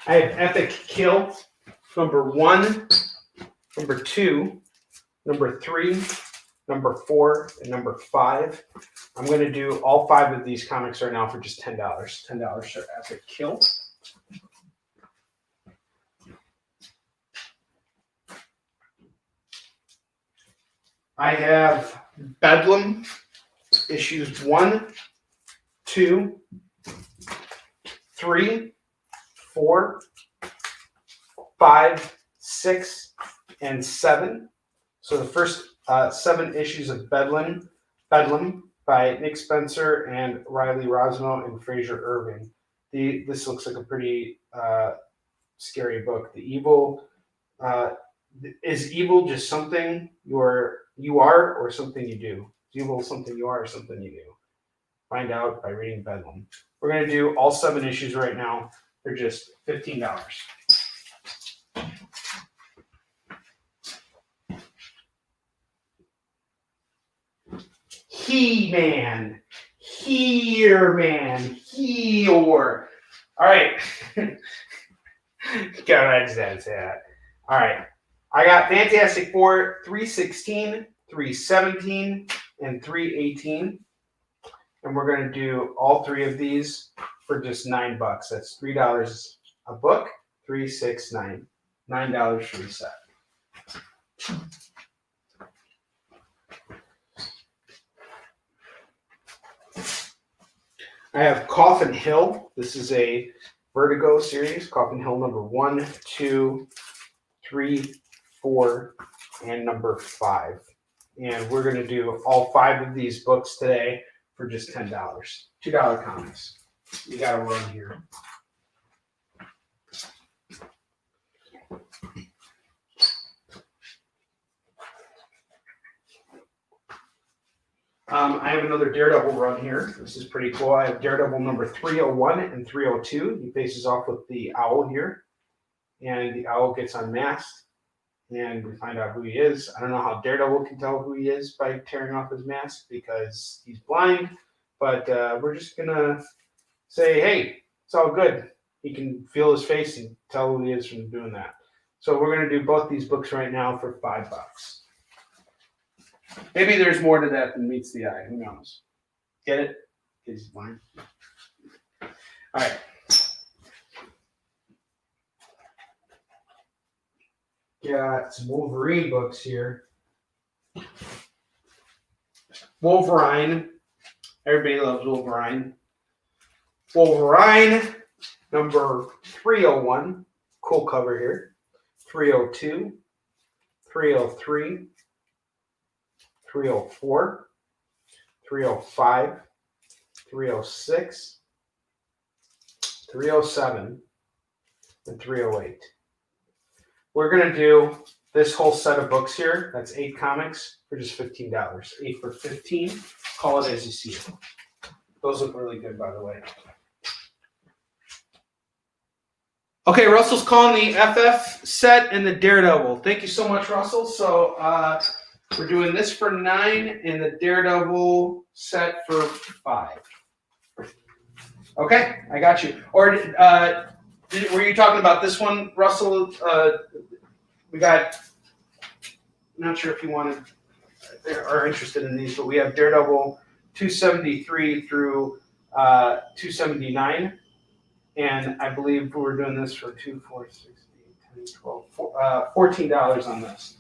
I have Epic Kill, number 1, number 2, number 3, number 4, and number 5. I'm going to do all 5 of these comics right now for just $10. $10 for Epic Kill. I have Bedlam issues 1, 2, 3, 4, 5, 6, and 7. So the first 7 issues of Bedlam by Nick Spencer and Riley Rosno and Fraser Irving. This looks like a pretty scary book. The evil is evil just something you are or something you do? Is evil something you are or something you do? Find out by reading Bedlam. We're going to do all 7 issues right now. They're just $15. He-Man, Here-Man, He-Or. All right. God, I just had to say that. All right. I got Fantastic Four 316, 317, and 318. And we're going to do all 3 of these for just $9. That's $3 a book, 3, 6, 9. $9 for the set. I have Coffin Hill. This is a Vertigo series. Coffin Hill number 1, 2, 3, 4, and number 5. And we're going to do all 5 of these books today for just $10. $2 comics. You got to run here. I have another Daredevil run here. This is pretty cool. I have Daredevil number 301 and 302. He faces off with the owl here. And the owl gets unmasked. And we find out who he is. I don't know how Daredevil can tell who he is by tearing off his mask because he's blind. But we're just going to say, hey, it's all good. He can feel his face and tell who he is from doing that. So we're going to do both these books right now for $5. Maybe there's more to that than meets the eye. Who knows? Get it? He's blind. All right. Got some Wolverine books here. Wolverine. Everybody loves Wolverine. Wolverine number 301. Cool cover here. 302. 303. 304, 305, 306, 307, and 308. We're going to do this whole set of books here. That's 8 comics for just $15. 8 for 15. Call it as you see it. Those look really good, by the way. Okay, Russell's calling the FF set and the Daredevil. Thank you so much, Russell. So, we're doing this for $9 and the Daredevil set for $5. Okay, I got you. Or were you talking about this one, Russell? We got. I'm not sure if you are interested in these, but we have Daredevil 273 through 279, and I believe we're doing this for $2, $4, $6, $8, $10, $12, $14 on this.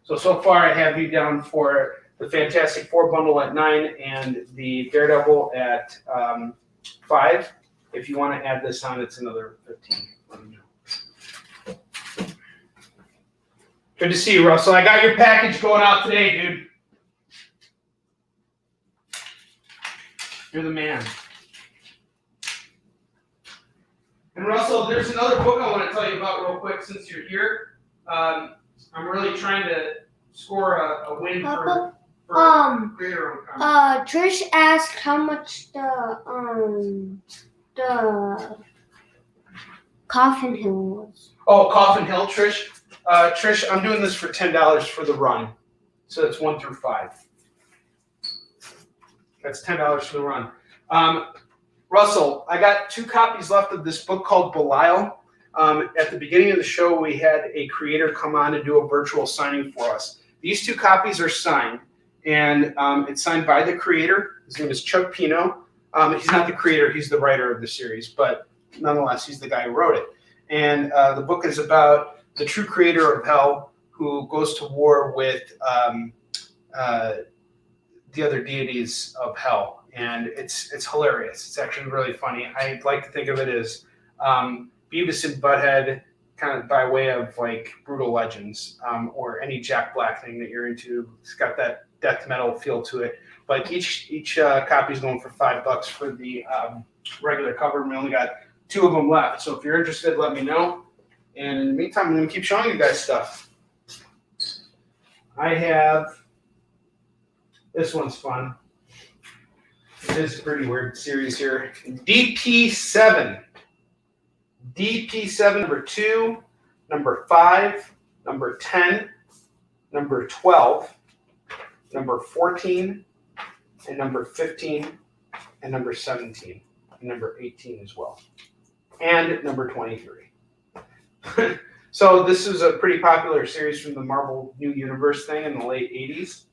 So far I have you down for the Fantastic Four bundle at $9 and the Daredevil at $5. If you want to add this on, it's another $15. Let me know. Good to see you, Russell. I got your package going out today, dude. You're the man. And Russell, there's another book I want to tell you about real quick since you're here. I'm really trying to score a win for creator.
Trish asked how much the Coffin Hill was.
Oh, Coffin Hill, Trish. Trish, I'm doing this for $10 for the run. So that's 1 through 5. That's $10 for the run. Russell, I got 2 copies left of this book called Belial. At the beginning of the show, we had a creator come on and do a virtual signing for us. These 2 copies are signed, and it's signed by the creator. His name is Chuck Pineau. He's not the creator, he's the writer of the series, but nonetheless, he's the guy who wrote it. And the book is about the true creator of hell who goes to war with the other deities of hell, and it's hilarious. It's actually really funny. I like to think of it as Beavis and Butthead, kind of by way of like Brutal Legends, or any Jack Black thing that you're into. It's got that death metal feel to it. But each copy is going for $5 for the regular cover. And we only got 2 of them left. So if you're interested, let me know. And in the meantime, I'm going to keep showing you guys stuff. I have, this one's fun. It is a pretty weird series here. DP7. DP7 number 2, number 5, number 10, number 12, number 14, and number 15, and number 17, and number 18 as well, and number 23. So this is a pretty popular series from the Marvel New Universe thing in the late 80s.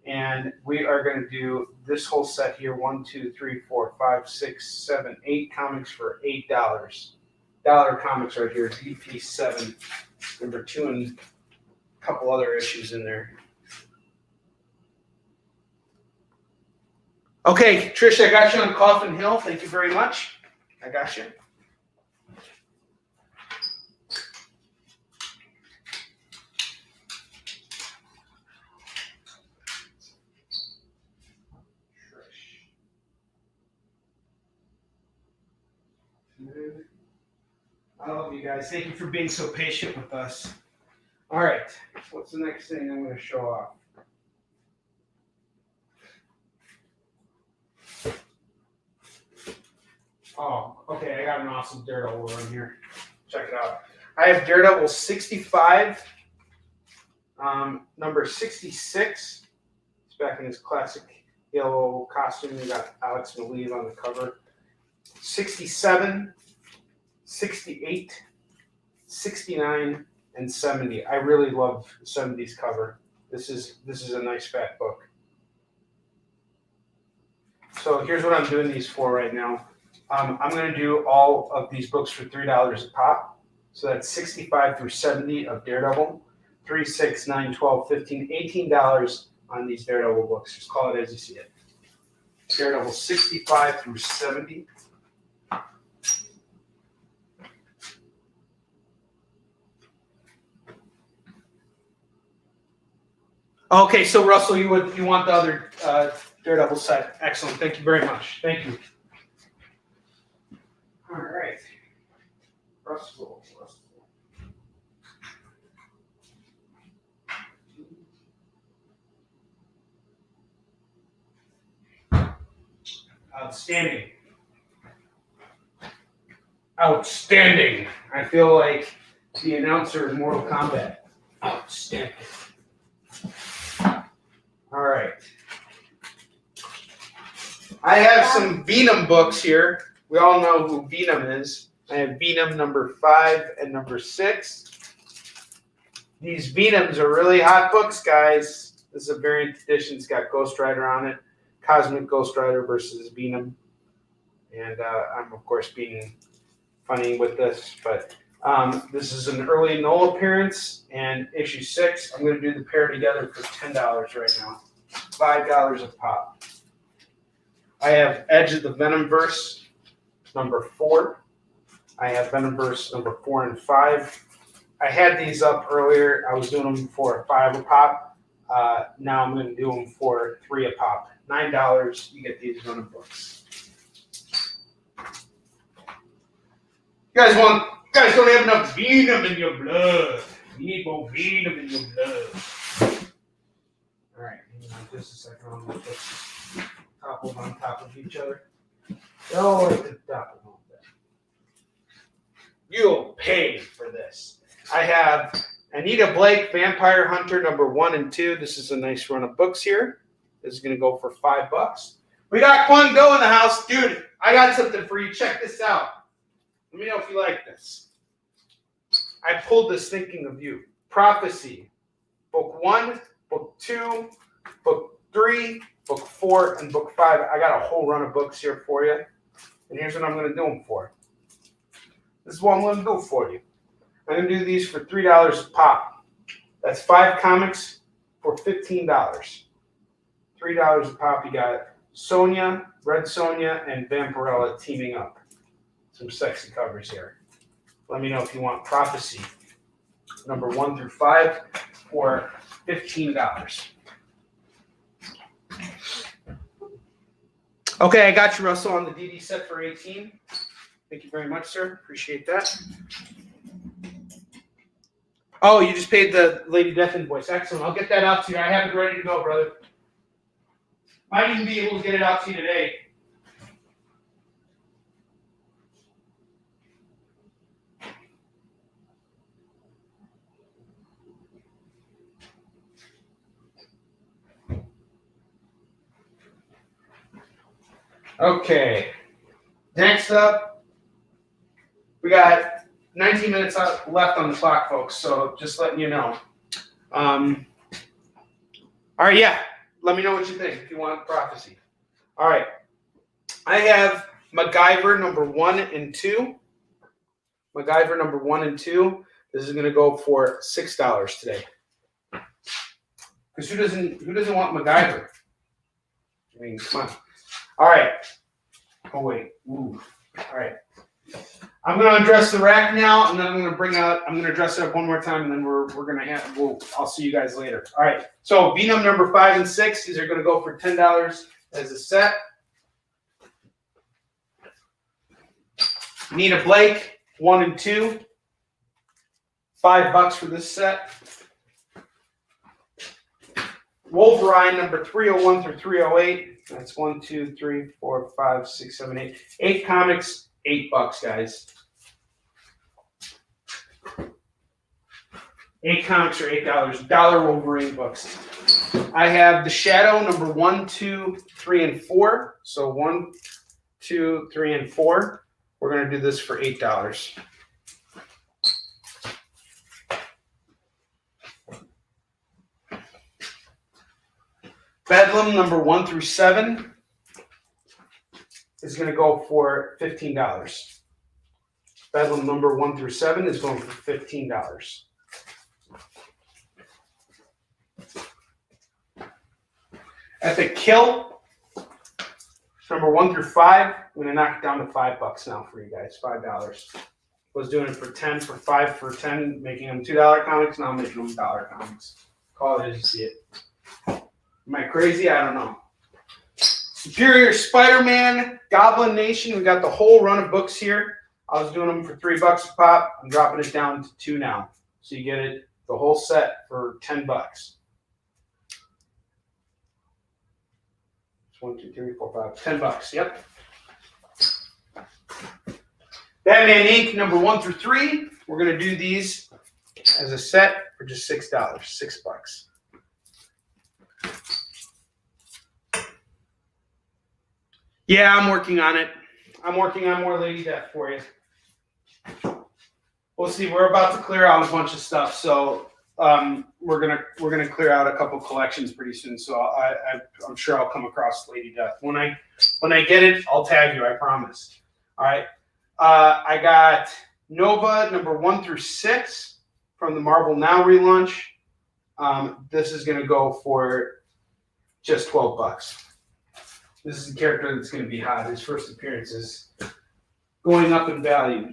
And we are going to do this whole set here, 1, 2, 3, 4, 5, 6, 7, 8 comics for $8. Dollar comics right here, DP7, number 2, and a couple other issues in there. Okay, Trish, I got you on Coffin Hill. Thank you very much. I got you. I love you guys. Thank you for being so patient with us. All right, what's the next thing I'm going to show off? Oh, okay, I got an awesome Daredevil run here. Check it out. I have Daredevil 65, number 66. He's back in his classic yellow costume. We got Alex Maleev on the cover. 67, 68, 69, and 70. I really love the 70s cover. This is a nice fat book. So here's what I'm doing these for right now. I'm going to do all of these books for $3 a pop. So that's 65 through 70 of Daredevil. 3, 6, 9, 12, 15, $18 on these Daredevil books. Just call it as you see it. Daredevil 65 through 70. Okay, so Russell, you want the other Daredevil set. Excellent. Thank you very much. Thank you. All right. Russell. Outstanding. Outstanding. I feel like the announcer in Mortal Kombat. Outstanding. All right. I have some Venom books here. We all know who Venom is. I have Venom number 5 and number 6. These Venoms are really hot books, guys. This is a variant edition. It's got Ghost Rider on it. Cosmic Ghost Rider versus Venom. And I'm, of course, being funny with this. But this is an early Knoll appearance. And issue 6, I'm going to do the pair together for $10 right now. $5 a pop. I have Edge of the Venomverse, number 4. I have Venomverse number 4 and 5. I had these up earlier. I was doing them for $5 a pop. Now I'm going to do them for $3 a pop. $9. You get these Venom books. You guys don't have enough Venom in your blood. You need more Venom in your blood. All right, hang on just a second. I'm going to put these toppled on top of each other. Oh, it's a topple on that. You'll pay for this. I have Anita Blake, Vampire Hunter, number 1 and 2. This is a nice run of books here. This is going to go for $5. We got Kwon Go in the house. Dude, I got something for you. Check this out. Let me know if you like this. I pulled this thinking of you. Prophecy. Book 1, Book 2, Book 3, Book 4, and Book 5. I got a whole run of books here for you. And here's what I'm going to do them for. This is what I'm going to do for you. I'm going to do these for $3 a pop. That's 5 comics for $15. $3 a pop. You got Sonya, Red Sonya, and Vampirella teaming up. Some sexy covers here. Let me know if you want Prophecy, number 1 through 5, for $15. Okay, I got you, Russell, on the DD set for 18. Thank you very much, sir. Appreciate that. Oh, you just paid the Lady Death invoice. Excellent. I'll get that out to you. I have it ready to go, brother. Might even be able to get it out to you today. Okay. Next up, we got 19 minutes left on the clock, folks, so just letting you know. All right, yeah. Let me know what you think if you want Prophecy. All right. I have MacGyver number 1 and 2. MacGyver number 1 and 2. This is going to go for $6 today. Because who doesn't want MacGyver? I mean, come on. All right. Oh wait. Ooh. All right. I'm going to undress the rack now, and then I'm going to dress it up one more time, and then we're going to I'll see you guys later. All right. So Venom number 5 and 6, these are going to go for $10 as a set. Nita Blake 1 and 2, $5 for this set. Wolverine number 301 through 308. That's 1, 2, 3, 4, 5, 6, 7, 8. 8 comics, $8, guys. 8 comics are $8. $1 Wolverine Books. I have The Shadow number 1, 2, 3, and 4. So 1, 2, 3, and 4. We're going to do this for $8. Bedlam number 1 through 7 is going to go for $15. Bedlam number 1 through 7 is going for $15. Epic Kill number 1 through 5. I'm going to knock it down to $5 now for you guys. $5. Was doing it for 10 for 5 for 10, making them $2 comics. Now I'm making them $1 comics. Call it as you see it. Am I crazy? I don't know. Superior Spider-Man, Goblin Nation. We got the whole run of books here. I was doing them for $3 a pop. I'm dropping it down to 2 now. So you get it, the whole set for $10. 1, 2, 3, 4, 5, $10. Yep. Batman Inc. number 1 through 3. We're gonna do these as a set for just $6. $6. Yeah, I'm working on it. I'm working on more Lady Death for you. We'll see. We're about to clear out a bunch of stuff, so we're gonna clear out a couple collections pretty soon. So I'm sure I'll come across Lady Death when I get it. I'll tag you. I promise. All right. I got Nova number 1 through 6 from the Marvel Now relaunch. This is gonna go for just $12. This is a character that's going to be hot. His first appearance is going up in value.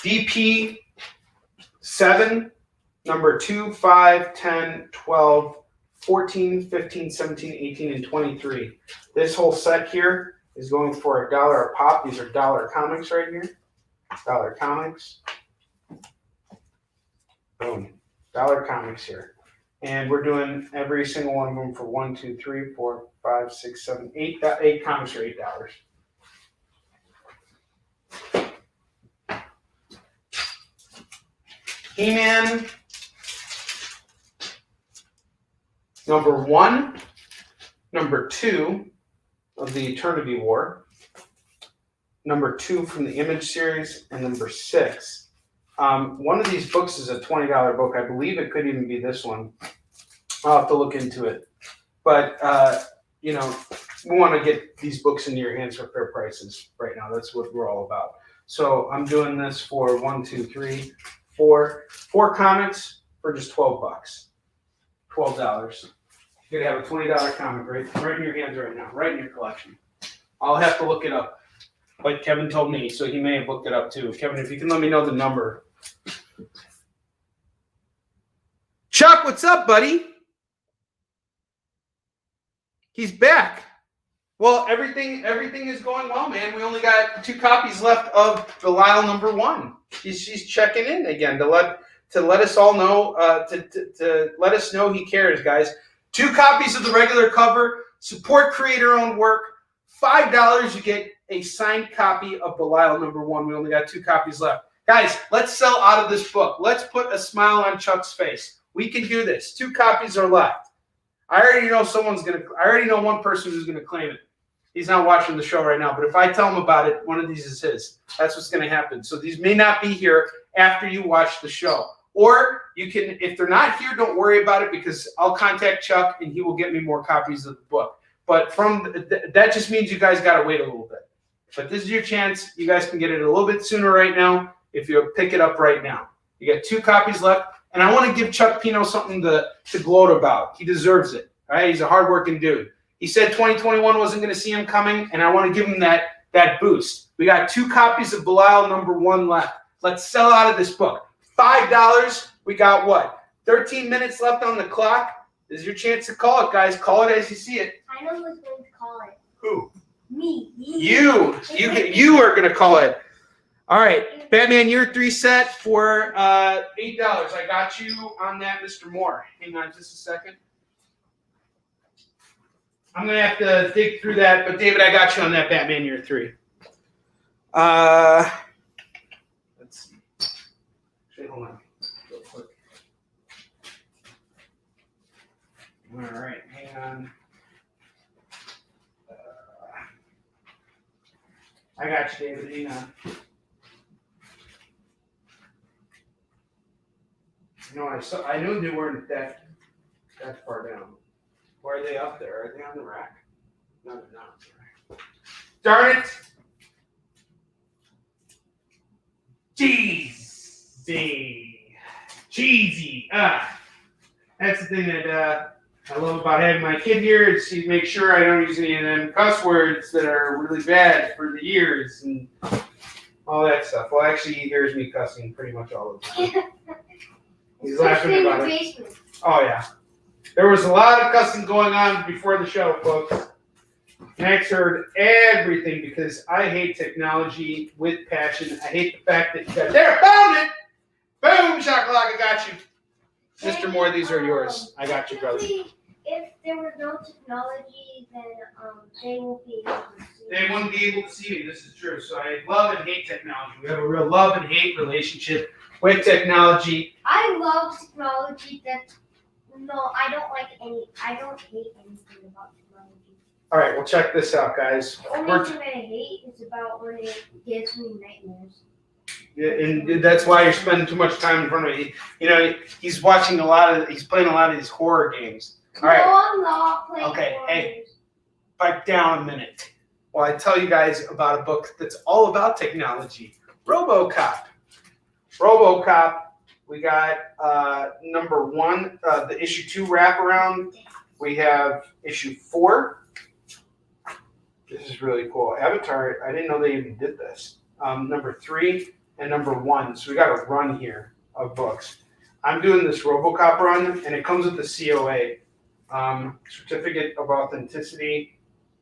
DP 7, number 2, 5, 10, 12, 14, 15, 17, 18, and 23. This whole set here is going for $1 a pop. These are $1 comics right here. $1 comics. Boom. $1 comics here. And we're doing every single one of them for 1, 2, 3, 4, 5, 6, 7, 8. 8 comics are $8. He-Man number 1, number 2 of the Eternity War, number 2 from the Image series, and number 6. One of these books is a $20 book. I believe it could even be this one. I'll have to look into it. But, we want to get these books into your hands for fair prices right now. That's what we're all about. So I'm doing this for 1, 2, 3, 4 comics for just $12. $12. You could have a $20 comic right in your hands right now, right in your collection. I'll have to look it up. Like Kevin told me, so he may have looked it up too. Kevin, if you can let me know the number. Chuck, what's up, buddy? He's back. Well, everything is going well, man. We only got 2 copies left of BELIAL #1. She's checking in again to let us all know, to let us know he cares, guys. 2 copies of the regular cover. Support creator-owned work. $5, you get a signed copy of BELIAL #1. We only got 2 copies left. Guys, let's sell out of this book. Let's put a smile on Chuck's face. We can do this. 2 copies are left. I already know one person who's gonna claim it. He's not watching the show right now, but if I tell him about it, one of these is his. That's what's gonna happen. So these may not be here after you watch the show. Or you can, if they're not here, don't worry about it because I'll contact Chuck and he will get me more copies of the book. But that just means you guys gotta wait a little bit. But this is your chance. You guys can get it a little bit sooner right now if you pick it up right now. You got 2 copies left. And I want to give Chuck Pineau something to gloat about. He deserves it. All right, he's a hardworking dude. He said 2021 wasn't going to see him coming, and I want to give him that boost. We got 2 copies of BELIAL #1 left. Let's sell out of this book. $5. We got what? 13 minutes left on the clock. This is your chance to call it, guys. Call it as you see it.
I know who's going to call it.
Who?
Me.
You are going to call it. All right, Batman Year 3 set for $8. I got you on that, Mr. Moore. Hang on just a second. I'm going to have to dig through that, but David, I got you on that Batman Year 3. Let's see. Actually, hold on real quick. All right, hang on. I got you, David. Hang on. No, I knew they weren't that far down. Why are they up there? Are they on the rack? No, they're not on the rack. Darn it! Cheesy. That's the thing that I love about having my kid here is to make sure I don't use any of them cuss words that are really bad for the ears and all that stuff. Well, actually, he hears me cussing pretty much all the time. He's laughing about it. Oh, yeah. There was a lot of cussing going on before the show, folks. Max heard everything because I hate technology with passion. I hate the fact that you guys, there, found it! Boom, shakalaka, got you. Mr. Moore, these are yours. I got you, brother.
If there was no technology, then they won't be able to see me.
They wouldn't be able to see me. This is true. So I love and hate technology. We have a real love and hate relationship with technology.
I love technology. I don't hate anything about technology.
All right, well, check this out, guys.
The only thing I hate is about when it gives me nightmares.
Yeah, and that's why you're spending too much time in front of me. You know, he's playing a lot of these horror games. All right.
No, I'm not playing
Okay,
horror
hey,
games.
back down a minute. Well, I tell you guys about a book that's all about technology. RoboCop. We got #1, the issue 2 wraparound. We have issue 4. This is really cool. Avatar. I didn't know they even did this. #3 and #1. So we got a run here of books. I'm doing this RoboCop run, and it comes with the COA, Certificate of Authenticity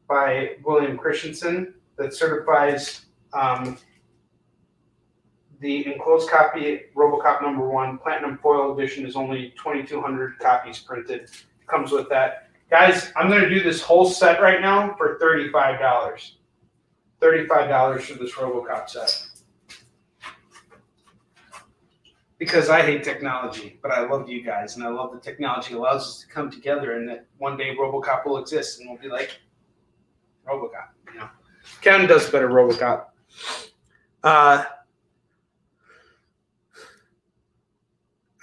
by William Christensen, that certifies the enclosed copy, RoboCop #1, Platinum Foil Edition, is only 2,200 copies printed. It comes with that. Guys, I'm going to do this whole set right now for $35. $35 for this RoboCop set. Because I hate technology, but I love you guys, and I love that technology allows us to come together, and that one day RoboCop will exist, and we'll be like RoboCop. You know, Kevin does better RoboCop.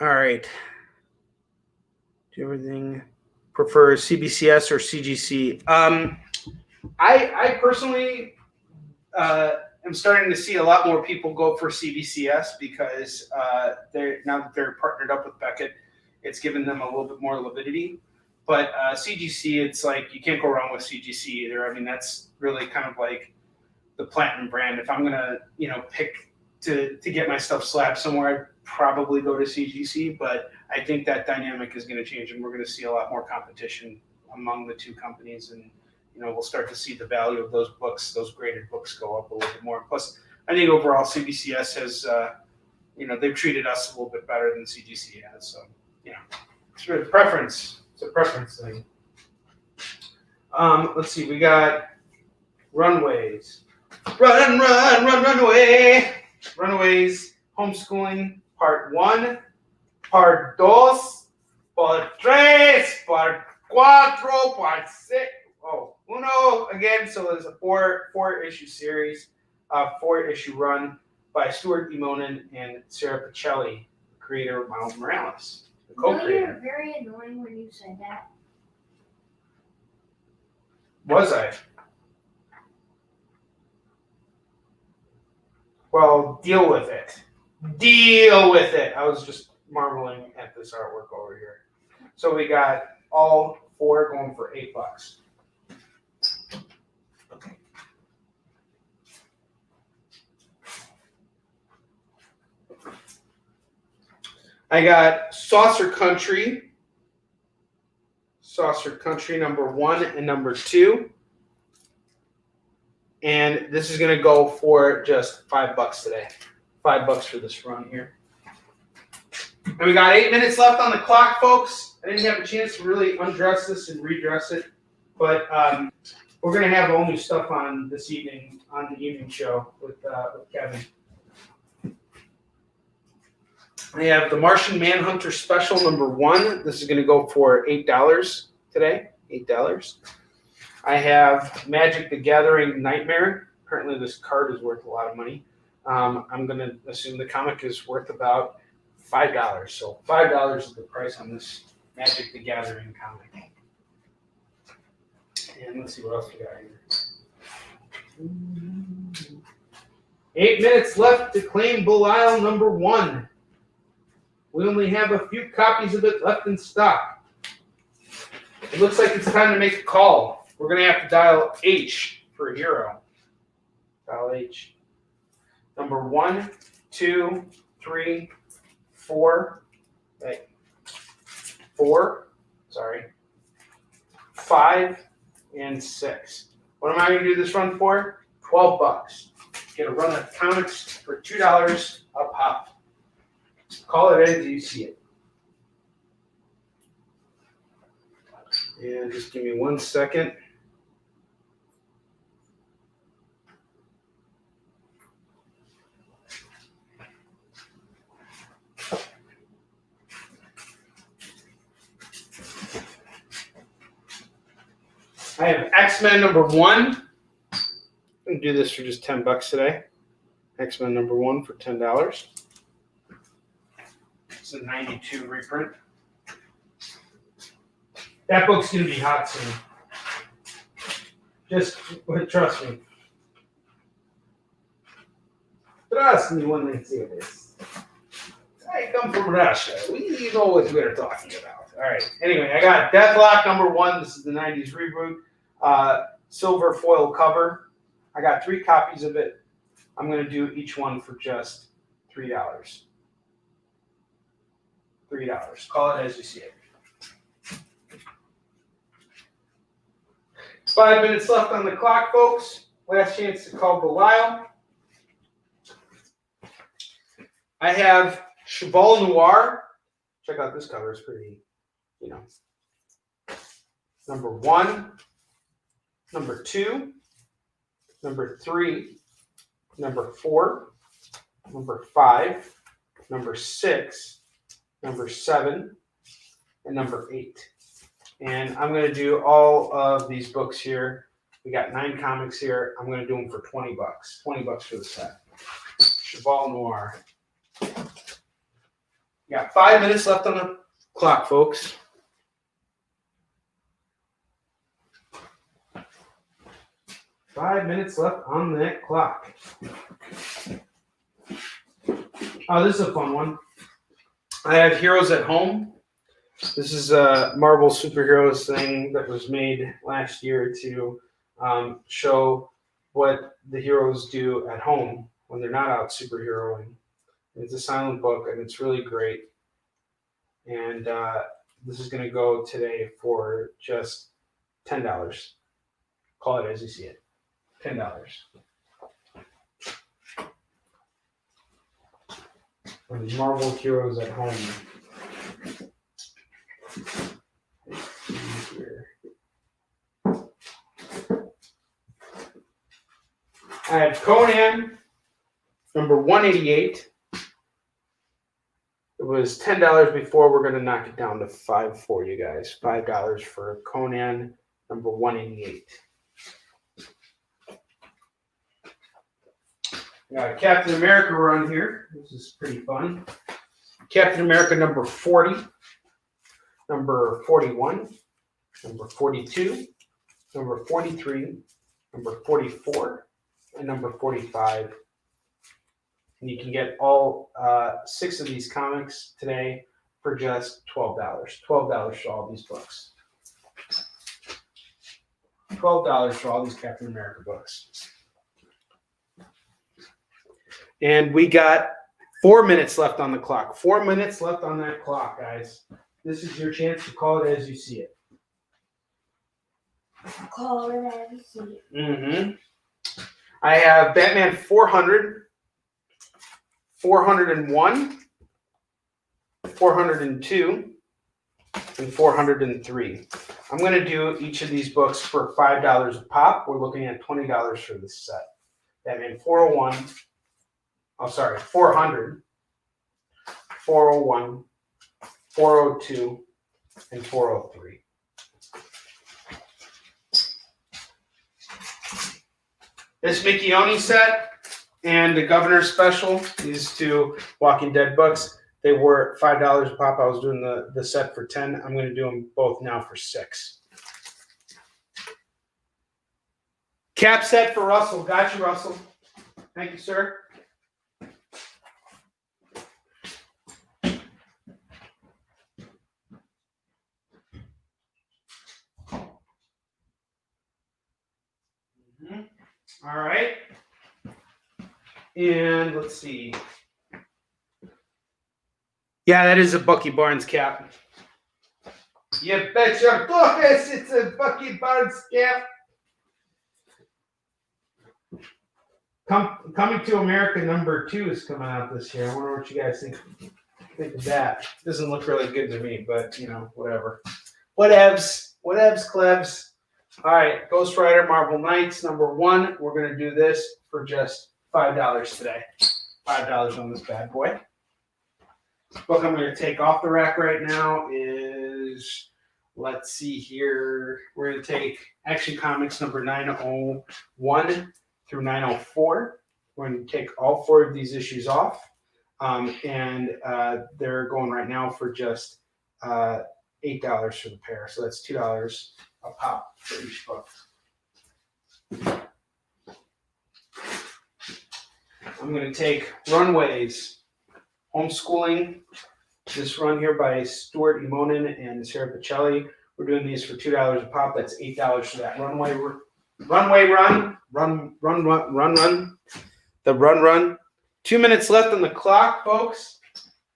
All right. Do everything prefer CBCS or CGC? I personally am starting to see a lot more people go for CBCS because now that they're partnered up with Beckett, It's given them a little bit more liquidity. But CGC, it's like you can't go wrong with CGC either. I mean, that's really kind of like the platinum brand. If I'm gonna, pick to get my stuff slabbed somewhere, I'd probably go to CGC. But I think that dynamic is going to change, and we're going to see a lot more competition among the two companies, and we'll start to see the value of those books, those graded books, go up a little bit more. Plus, I think overall CBCS has, they've treated us a little bit better than CGC has. So, it's a preference. It's a preference thing. Let's see. We got Runways. Runaway. Runaways. Homeschooling. Part 1. Part 2. Part 3. Part 4. Part 6. Oh, uno again. So there's a four-issue series, 4-issue run by Stuart Emonin and Sarah Pichelli, creator of Miles Morales, the co-creator.
You're very annoying when you said that.
Was I? Well, deal with it. Deal with it. I was just marveling at this artwork over here. So we got all 4 going for $8. I got Saucer Country number 1 and number 2. And this is going to go for just $5 today. $5 for this run here. And we got 8 minutes left on the clock, folks. I didn't have a chance to really undress this and redress it. But we're going to have all new stuff on this evening, on the evening show with Kevin. I have the Martian Manhunter Special number 1. This is going to go for $8 today. $8. I have Magic the Gathering Nightmare. Apparently this card is worth a lot of money. I'm going to assume the comic is worth about $5. So $5 is the price on this Magic the Gathering comic. And let's see what else we got here. 8 minutes left to claim BELIAL number 1. We only have a few copies of it left in stock. It looks like it's time to make a call. We're going to have to dial H for hero. Dial H. Number 1, 2, 3, 4. Right. 4. Sorry. 5 and 6. What am I going to do this run for? $12. Get a run of comics for $2 a pop. Call it as you see it. And just give me 1 second. I have X-Men number 1. I'm going to do this for just $10 today. X-Men number 1 for $10. It's a 92 reprint. That book's going to be hot soon. Just trust me. Trust me when they say this. I come from Russia. We know what we're talking about. All right. Anyway, I got Deathlock number 1. This is the 90s reboot. Silver foil cover. I got 3 copies of it. I'm going to do each one for just $3. $3. Call it as you see it. 5 minutes left on the clock, folks. Last chance to call BELIAL. I have Cheval Noir. Check out this cover. It's pretty, Number 1, number 2, number 3, number 4, number 5, number 6, number 7, and number 8. And I'm going to do all of these books here. We got 9 comics here. I'm going to do them for $20. $20 for the set. Cheval Noir. We got 5 minutes left on the clock, folks. Five minutes left on that clock. Oh, this is a fun one. I have Heroes at Home. This is a Marvel superheroes thing that was made last year to show what the heroes do at home when they're not out superheroing. It's a silent book, and it's really great. And this is going to go today for just $10. Call it as you see it. $10. For the Marvel heroes at home. Here. I have Conan, number 188. It was $10 before. We're going to knock it down to $5 for you guys. $5 for Conan, number 188. We got a Captain America run here. This is pretty fun. Captain America number 40, number 41, number 42, number 43, number 44, and number 45. And you can get all 6 of these comics today for just $12. $12 for all these books. $12 for all these Captain America books. And we got 4 minutes left on the clock. 4 minutes left on that clock, guys. This is your chance to call it as you see it.
Call it as you see it.
Mm-hmm. I have Batman 400, 401, 402, and 403. I'm going to do each of these books for $5 a pop. We're looking at $20 for this set. Batman 401. 400, 401, 402, and 403. This Mickey set and the Governor's Special, these 2 Walking Dead books, they were $5 a pop. I was doing the set for 10. I'm going to do them both now for 6. Cap set for Russell. Got you, Russell. Thank you, sir. All right. And let's see. Yeah, that is a Bucky Barnes cap. You bet your buckets it's a Bucky Barnes cap. Coming to America number 2 is coming out this year. I wonder what you guys think of that. Doesn't look really good to me, but you know, whatever. Whatevs, clebs. All right, Ghost Rider Marvel Knights number 1. We're going to do this for just $5 today. $5 on this bad boy. This book I'm going to take off the rack right now is, let's see here. We're going to take Action Comics number 901 through 904. We're going to take all 4 of these issues off. And they're going right now for just $8 for the pair. So that's $2 a pop for each book. I'm going to take Runways, Homeschooling. This run here by Stuart Imonen and Sarah Pacelli. We're doing these for $2 a pop. That's $8 for that runway run. The run. 2 minutes left on the clock, folks.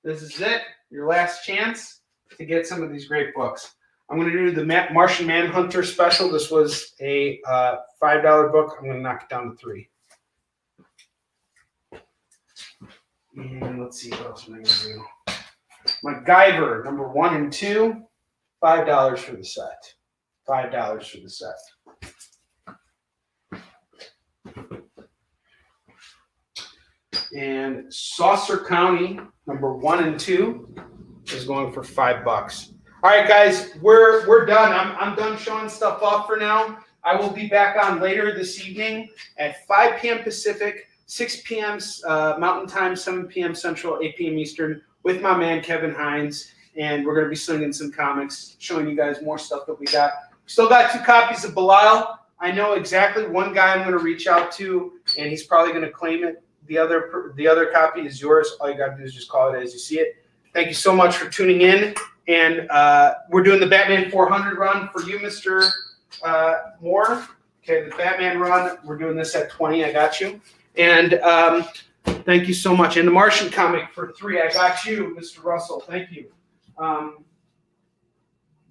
This is it. Your last chance to get some of these great books. I'm going to do the Martian Manhunter special. This was a $5 book. I'm going to knock it down to $3. And let's see what else am I going to do. MacGyver, number 1 and 2, $5 for the set. $5 for the set. And Saucer County, number 1 and 2, is going for $5. All right, guys, we're done. I'm done showing stuff off for now. I will be back on later this evening at 5 p.m. Pacific, 6 p.m. Mountain Time, 7 p.m. Central, 8 p.m. Eastern, with my man Kevin Hines, and we're going to be slinging some comics, showing you guys more stuff that we got. We still got 2 copies of Belial. I know exactly one guy I'm going to reach out to, and he's probably going to claim it. The other copy is yours. All you got to do is just call it as you see it. Thank you so much for tuning in, And we're doing the Batman 400 run for you, Mr. Moore. Okay, the Batman run, we're doing this at 20. I got you. And thank you so much. And the Martian comic for 3. I got you, Mr. Russell. Thank you.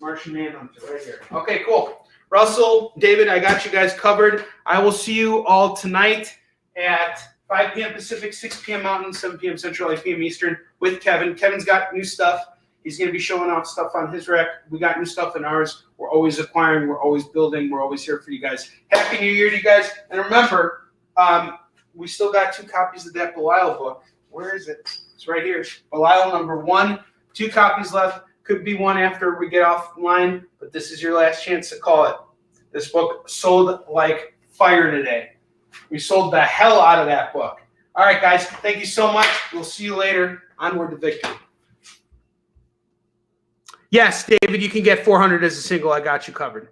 Martian Manhunter right here. Okay, cool. Russell, David, I got you guys covered. I will see you all tonight at 5 p.m. Pacific, 6 p.m. Mountain, 7 p.m. Central, 8 p.m. Eastern with Kevin. Kevin's got new stuff. He's going to be showing off stuff on his rec. We got new stuff in ours. We're always acquiring. We're always building. We're always here for you guys. Happy New Year to you guys. And remember, we still got 2 copies of that Belial book. Where is it? It's right here. Belial number 1. 2 copies left. Could be one after we get offline, but this is your last chance to call it. This book sold like fire today. We sold the hell out of that book. All right, guys. Thank you so much. We'll see you later. Onward to victory. Yes, David, you can get 400 as a single. I got you covered.